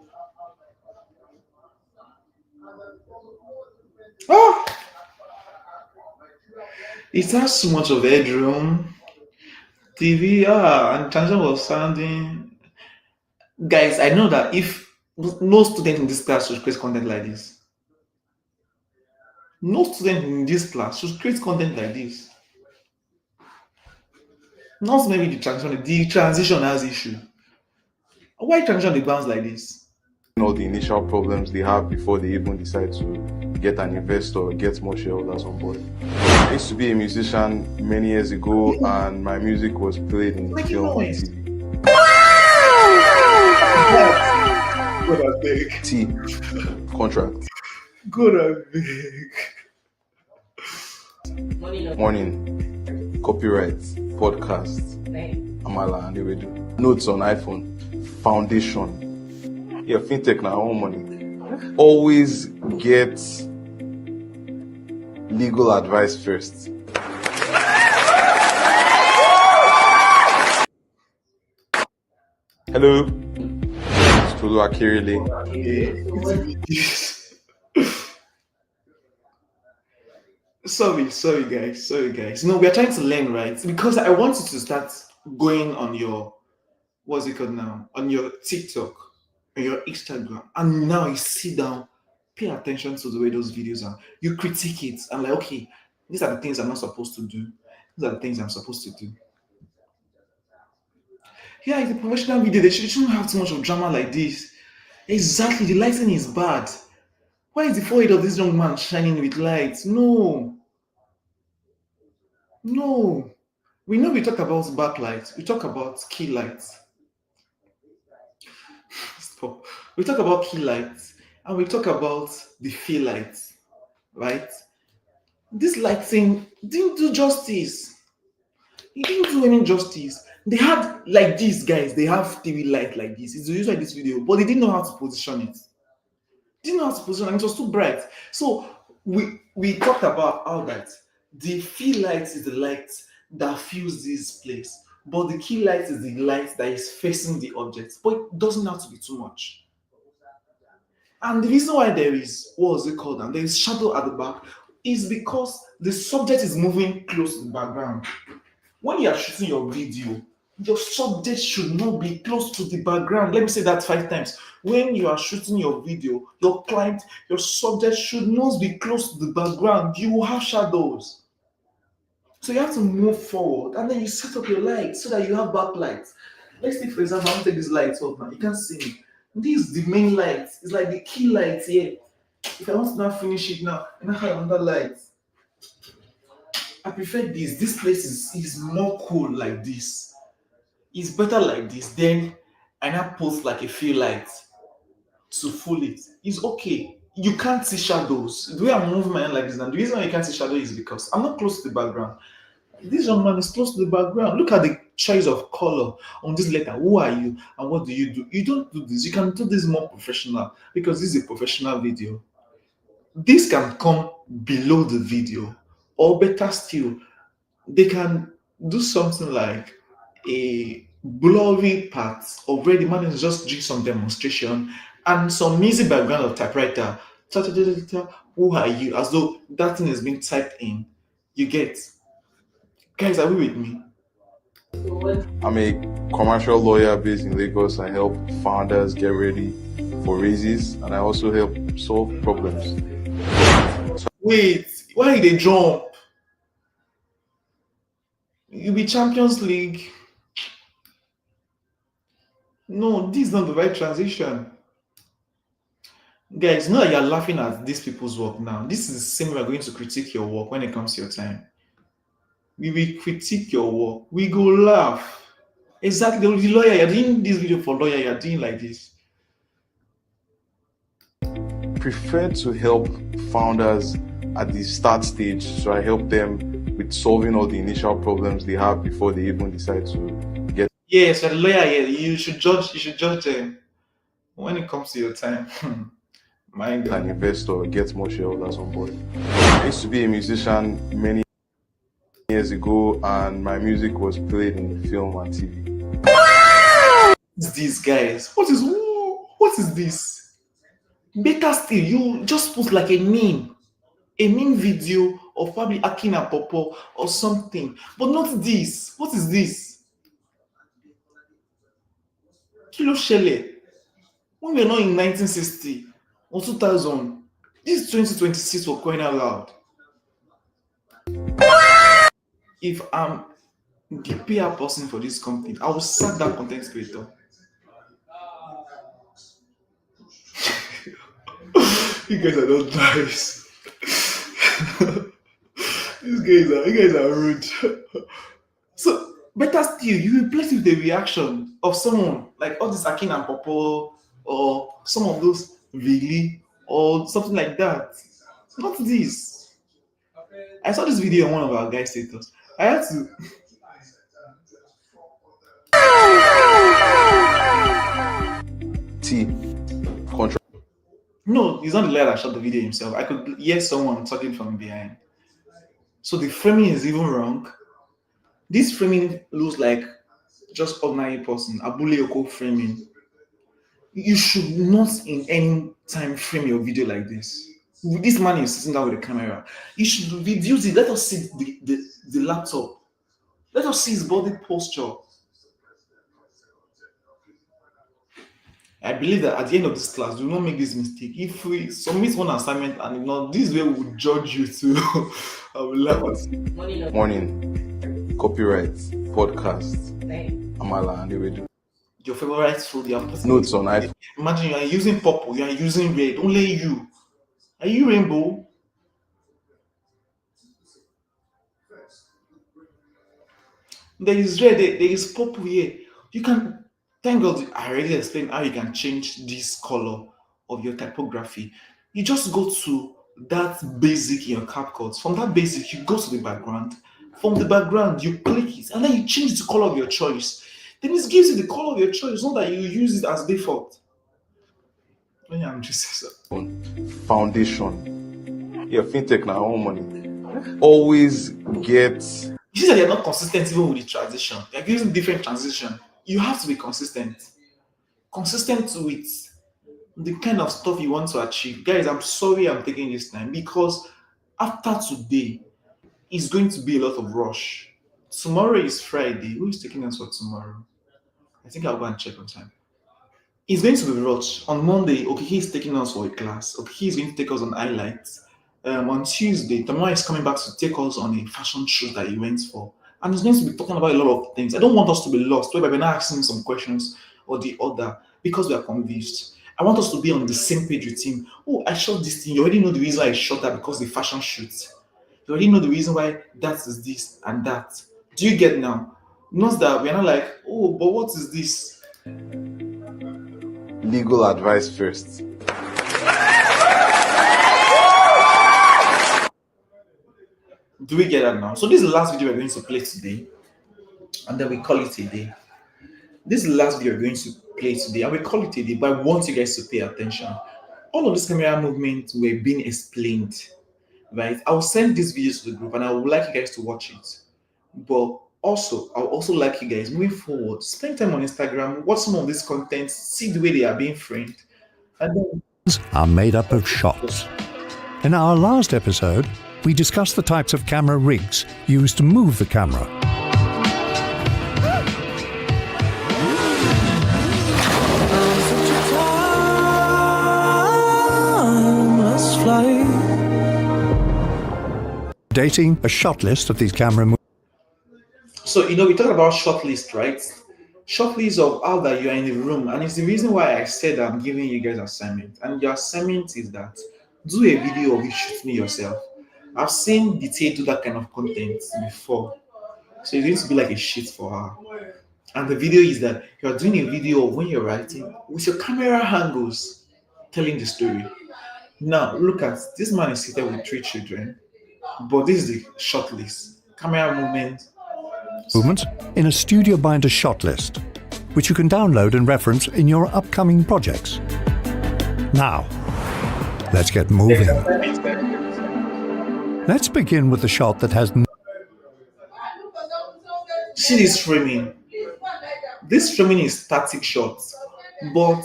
A: Oh, it has too much of headroom. TV, and transition was sounding. Guys, I know that if no student in this class should create content like this, no student in this class should create content like this. Not maybe the transition has issue. Why transition the bounce like this?
K: All the initial problems they have before they even decide to get an investor or get more shareholders on board. I used to be a musician many years ago and my music was played in film and TV.
A: God, I beg.
K: T. Contract.
A: God, I beg.
K: Morning. Copyright. Podcast. Amala and Ewedu. Notes on iPhone. Foundation. Yeah, fintech now, all money. Always get legal advice first. Hello. It's Tolu Akirile.
A: Sorry, guys. No, we are trying to learn, right? Because I want you to start going on your, what's it called now? On your TikTok, on your Instagram, and now you sit down, pay attention to the way those videos are. You critique it, and like, okay, these are the things I'm not supposed to do. These are the things I'm supposed to do. Yeah, it's a professional video. They shouldn't have too much of drama like this. Exactly, the lighting is bad. Why is the forehead of this young man shining with light? No. We know we talk about backlight. We talk about key lights. Stop. We talk about key lights and we talk about the fill lights, right? This lighting didn't do justice. It didn't do any justice. They had like these guys, they have TV light like this. It's usually this video, but they didn't know how to position it. Didn't know how to position it. It was too bright. So we talked about how that the fill light is the light that fills this place, but the key light is the light that is facing the object. But it doesn't have to be too much. And the reason why there is, what was it called? And there is shadow at the back is because the subject is moving close to the background. When you are shooting your video, your subject should not be close to the background. Let me say that 5 times. When you are shooting your video, your client, your subject should not be close to the background. You will have shadows. So you have to move forward and then you set up your light so that you have backlight. Let's say, for example, I'm going to take this light off now. You can't see me. This is the main light. It's like the key light here. If I want to now finish it now, and I have another light. I prefer this. This place is more cool like this. It's better like this. Then I now put like a few lights to full it. It's okay. You can't see shadows. The way I'm moving my hand like this now, the reason why you can't see shadow is because I'm not close to the background. This young man is close to the background. Look at the choice of color on this letter. Who are you and what do you do? You don't do this. You can do this more professional because this is a professional video. This can come below the video, or better still, they can do something like a blurry part of where the man is just doing some demonstration and some music background of typewriter. Ta, ta, ta, ta, ta. Who are you? As though that thing is being typed in. You get, guys, are we with me?
K: I'm a commercial lawyer based in Lagos. I help founders get ready for raises, and I also help solve problems.
A: Wait, why they jump? You be Champions League. No, this is not the right transition. Guys, know that you're laughing at these people's work now. This is the same way we're going to critique your work when it comes to your time. We will critique your work. We go laugh. Exactly. The lawyer, you're doing this video for lawyer, you're doing like this.
K: Prefer to help founders at the start stage, so I help them with solving all the initial problems they have before they even decide to get.
A: Yes, you're the lawyer. Yeah, you should judge. You should judge them when it comes to your time. My God.
K: An investor, get more shareholders on board. I used to be a musician many years ago, and my music was played in film and TV.
A: These guys, what is this? Better still, you just put like a meme video of probably Akin and Popo or something, but not this. What is this? Kilo Shele. When we're not in 1960 or 2000, this is 2026 for crying out loud. If I'm the PR person for this company, I will sack that content creator. You guys are not nice. You guys are rude. So better still, you replace it with the reaction of someone like all this Akin and Popo or some of those really or something like that. Not this. I saw this video on one of our guys' status. I had to.
K: Contract.
A: No, he's not the lawyer that shot the video himself. I could hear someone talking from behind. So the framing is even wrong. This framing looks like just ordinary person, Abule Oko framing. You should not in any time frame your video like this. This man is sitting down with the camera. You should reduce it. Let us see the laptop. Let us see his body posture. I believe that at the end of this class, do not make this mistake. If we submit one assignment and not this way, we will judge you too. I will laugh at you.
K: Morning. Copyright. Podcast. Amala and Ewedu.
A: Your favorite food, you are putting
K: Notes on iPhone.
A: Imagine you are using purple, you are using red. Only you. Are you rainbow? There is red, there is purple here. You can, thank God, I already explained how you can change this color of your typography. You just go to that basic in your CapCut. From that basic, you go to the background. From the background, you click it, and then you change the color of your choice. Then it gives you the color of your choice, not that you use it as default. I'm just
K: Foundation. Yeah, fintech now, own money. Always get.
A: You see that you're not consistent even with the transition. You're using different transition. You have to be consistent. Consistent with the kind of stuff you want to achieve. Guys, I'm sorry I'm taking this time because after today, it's going to be a lot of rush. Tomorrow is Friday. Who is taking us for tomorrow? I think I'll go and check on time. It's going to be rush. On Monday, okay, he's taking us for a class. Okay, he's going to take us on highlights. On Tuesday, Tamara is coming back to take us on a fashion shoot that he went for. And he's going to be talking about a lot of things. I don't want us to be lost, whereby we're not asking some questions or the other because we are confused. I want us to be on the same page with him. Oh, I shot this thing. You already know the reason why I shot that because the fashion shoot. You already know the reason why that is this and that. Do you get now? Not that we're not like, oh, but what is this?
K: Legal advice first.
A: Do we get that now? So this is the last video we're going to play today. and then we call it a day. This is the last video we're going to play today, and we call it a day, but I want you guys to pay attention. All of these camera movements were being explained, right? I'll send this video to the group and I would like you guys to watch it. But also, I would also like you guys moving forward, spend time on Instagram, watch some of this content, see the way they are being framed, and then
B: Are made up of shots. In our last episode, we discussed the types of camera rigs used to move the camera. Dating a shot list of these camera movements.
A: so we talk about short list, right? Short list of how that you are in the room, and it's the reason why I said I'm giving you guys assignment. And your assignment is that do a video of you shooting yourself. I've seen Detail do that kind of content before, so it's going to be like a shit for her. And the video is that you're doing a video of when you're writing with your camera angles, telling the story. Now look at this man is seated with 3 children, but this is the short list. Camera movement.
B: In a Studio Binder shot list, which you can download and reference in your upcoming projects. Now, let's get moving. Let's begin with the shot that has
A: See this framing. This framing is static shots, but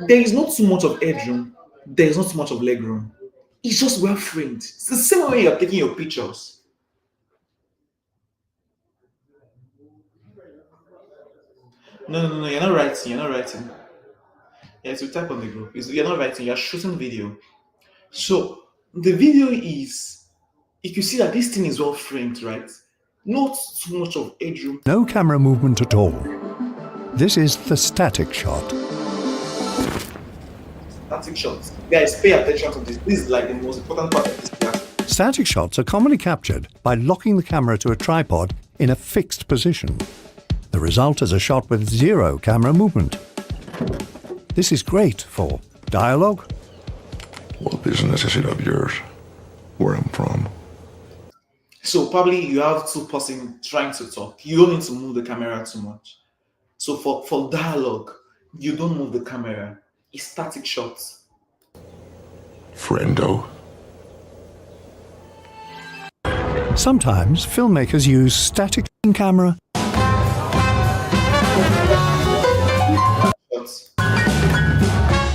A: there is not too much of headroom. There is not too much of leg room. It's just well framed. It's the same way you're taking your pictures. No, you're not writing. You're not writing. Yeah, so type on the group. You're not writing. You're shooting video. So the video is, if you see that this thing is well framed, right? Not too much of headroom.
B: no camera movement at all. This is the static shot.
A: Static shots. Guys, pay attention to this. This is like the most important part of this class.
B: Static shots are commonly captured by locking the camera to a tripod in a fixed position. The result is a shot with 0 camera movement. This is great for dialogue.
L: What business is it of yours? Where I'm from?
A: So probably you have 2 person trying to talk. You don't need to move the camera too much. So for dialogue, you don't move the camera. It's static shots.
L: Friendo.
B: Sometimes filmmakers use static camera.
A: Shots.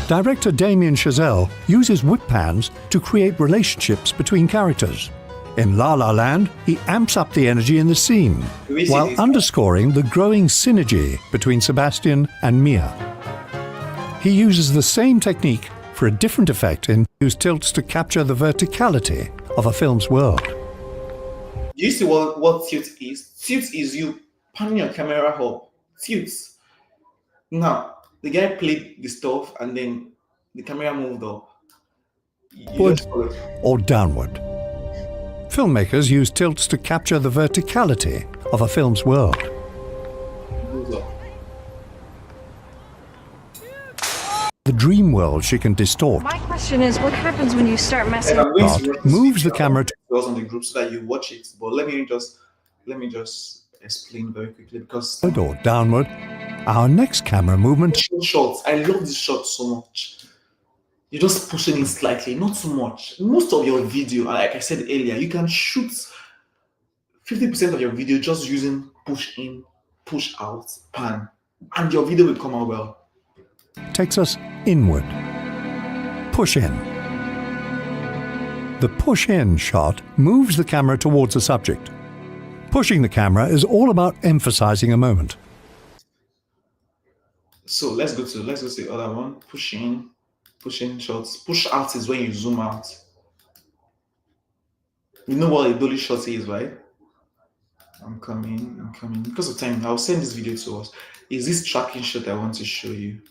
B: Director Damien Chazelle uses whip pans to create relationships between characters. In La La Land, he amps up the energy in the scene, while underscoring the growing synergy between Sebastian and Mia. He uses the same technique for a different effect in Use Tilts to capture the verticality of a film's world.
A: Do you see what tilt is? Tilt is you panning your camera up. Tilt. Now, the guy played the stuff and then the camera moved up. You
B: Upward
A: just follow.
B: or downward. Filmmakers use tilts to capture the verticality of a film's world.
A: Moves up.
B: The dream world she can distort.
M: My question is, what happens when you start messing
A: And I'm going
B: Art
A: to watch this
B: moves the
A: video
B: camera to
A: on the group so that you watch it. But let me just explain very quickly because
B: or downward. Our next camera movement
A: shots. I love this shot so much. You're just pushing it slightly, not too much. Most of your video, like I said earlier, you can shoot 50% of your video just using push in, push out, pan, and your video will come out well.
B: takes us inward. Push in. The push in shot moves the camera towards the subject. Pushing the camera is all about emphasizing a moment.
A: So let's go to the other one. Push in shots. Push out is when you zoom out. You know what a dolly shot is, right? I'm coming. Because of time, I'll send this video to us. Is this tracking shot I want to show you?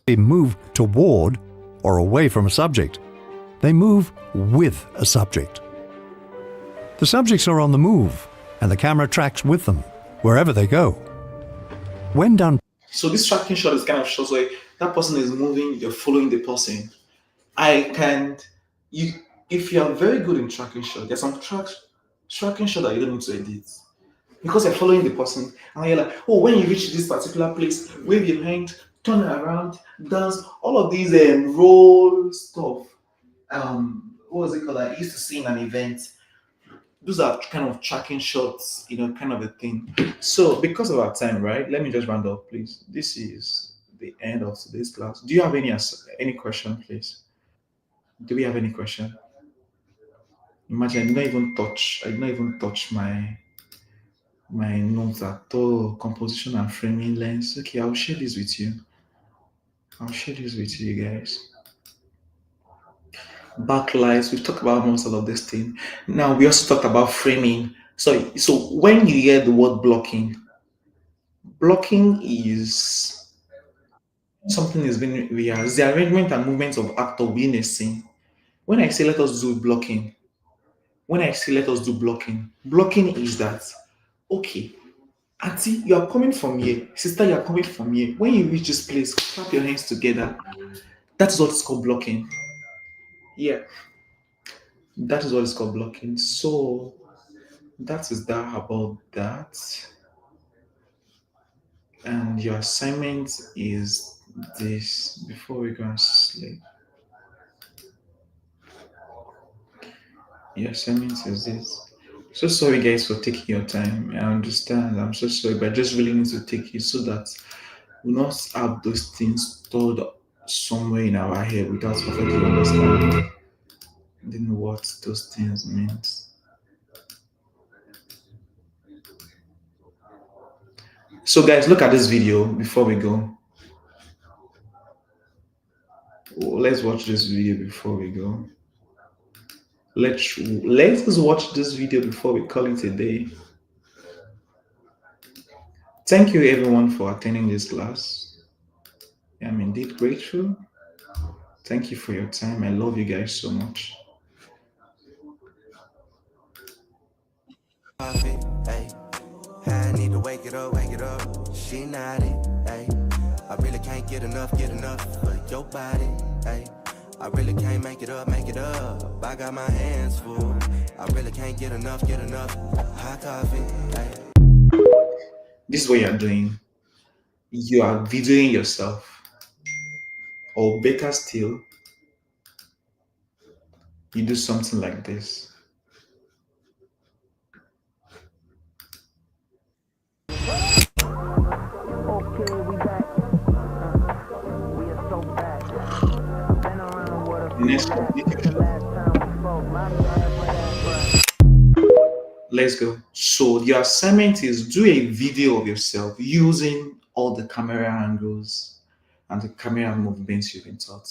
B: They move toward or away from a subject. They move with a subject. The subjects are on the move, and the camera tracks with them, wherever they go. When done,
A: So this tracking shot is kind of shows where that person is moving, you're following the person. If you are very good in tracking shot, there's some tracking shot that you don't need to edit. because you're following the person, and you're like, oh, when you reach this particular place, wave your hand, turn around, dance, all of these role stuff. What was it called? I used to see in an event. Those are kind of tracking shots, kind of a thing. So, because of our time, right? Let me just round up, please. This is the end of today's class. Do you have any question, please? Do we have any question? Imagine I did not even touch my notes at all. Composition and framing lens. Okay, I'll share this with you. I'll share this with you guys. Backlights. We've talked about most of this thing. Now we also talked about framing. So when you hear the word blocking is something is being rehearsed. The arrangement and movement of actor within a scene. When I say let us do blocking, when I say let us do blocking is that okay, auntie, you are coming from here, sister, you are coming from here. When you reach this place, clap your hands together. That's what it's called blocking. Yeah, that is what it's called blocking. So that is that about that. And your assignment is this before we go and sleep. Your assignment is this. So sorry guys for taking your time. I understand. I'm so sorry, but I just really need to take it so that we not have those things stored somewhere in our head without perfectly understanding then what those things meant. So guys, look at this video before we go. Let's watch this video before we go. Let's watch this video before we call it a day. Thank you everyone for attending this class. I'm indeed grateful. Thank you for your time. I love you guys so much.
N: I need to wake it up. She naughty, ayy. I really can't get enough of your body, ayy. I really can't make it up. I got my hands full. I really can't get enough. Hot coffee, ayy.
A: This is what you're doing. You are videoing yourself. Or better still, you do something like this. Next let's go. So your assignment is do a video of yourself using all the camera angles and the camera movements you've been taught.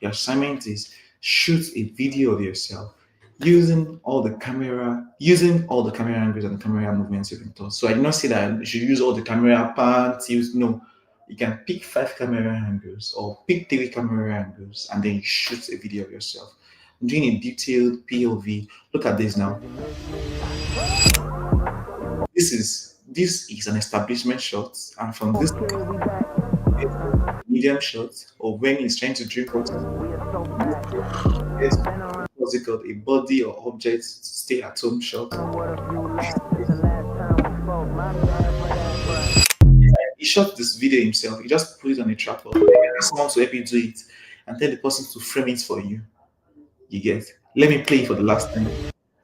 A: Your assignment is shoot a video of yourself using all the camera angles and the camera movements you've been taught. So I did not say that you should use all the camera parts. No, you can pick 5 camera angles or pick 3 camera angles and then you shoot a video of yourself. I'm doing a detailed POV. Look at this now. This is an establishment shot, and from this medium shot of when he's trying to drink water. What's it called? A body or object stay at home shot. He shot this video himself. He just put it on a tripod. Someone to help you do it and tell the person to frame it for you. You get? Let me play it for the last time.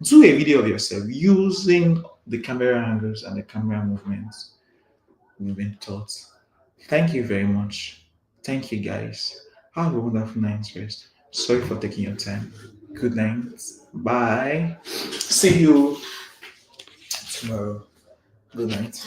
A: Do a video of yourself using the camera angles and the camera movements we've been taught. Thank you very much. Thank you guys. Have a wonderful night's rest. Sorry for taking your time. Good night. Bye. See you tomorrow. Good night.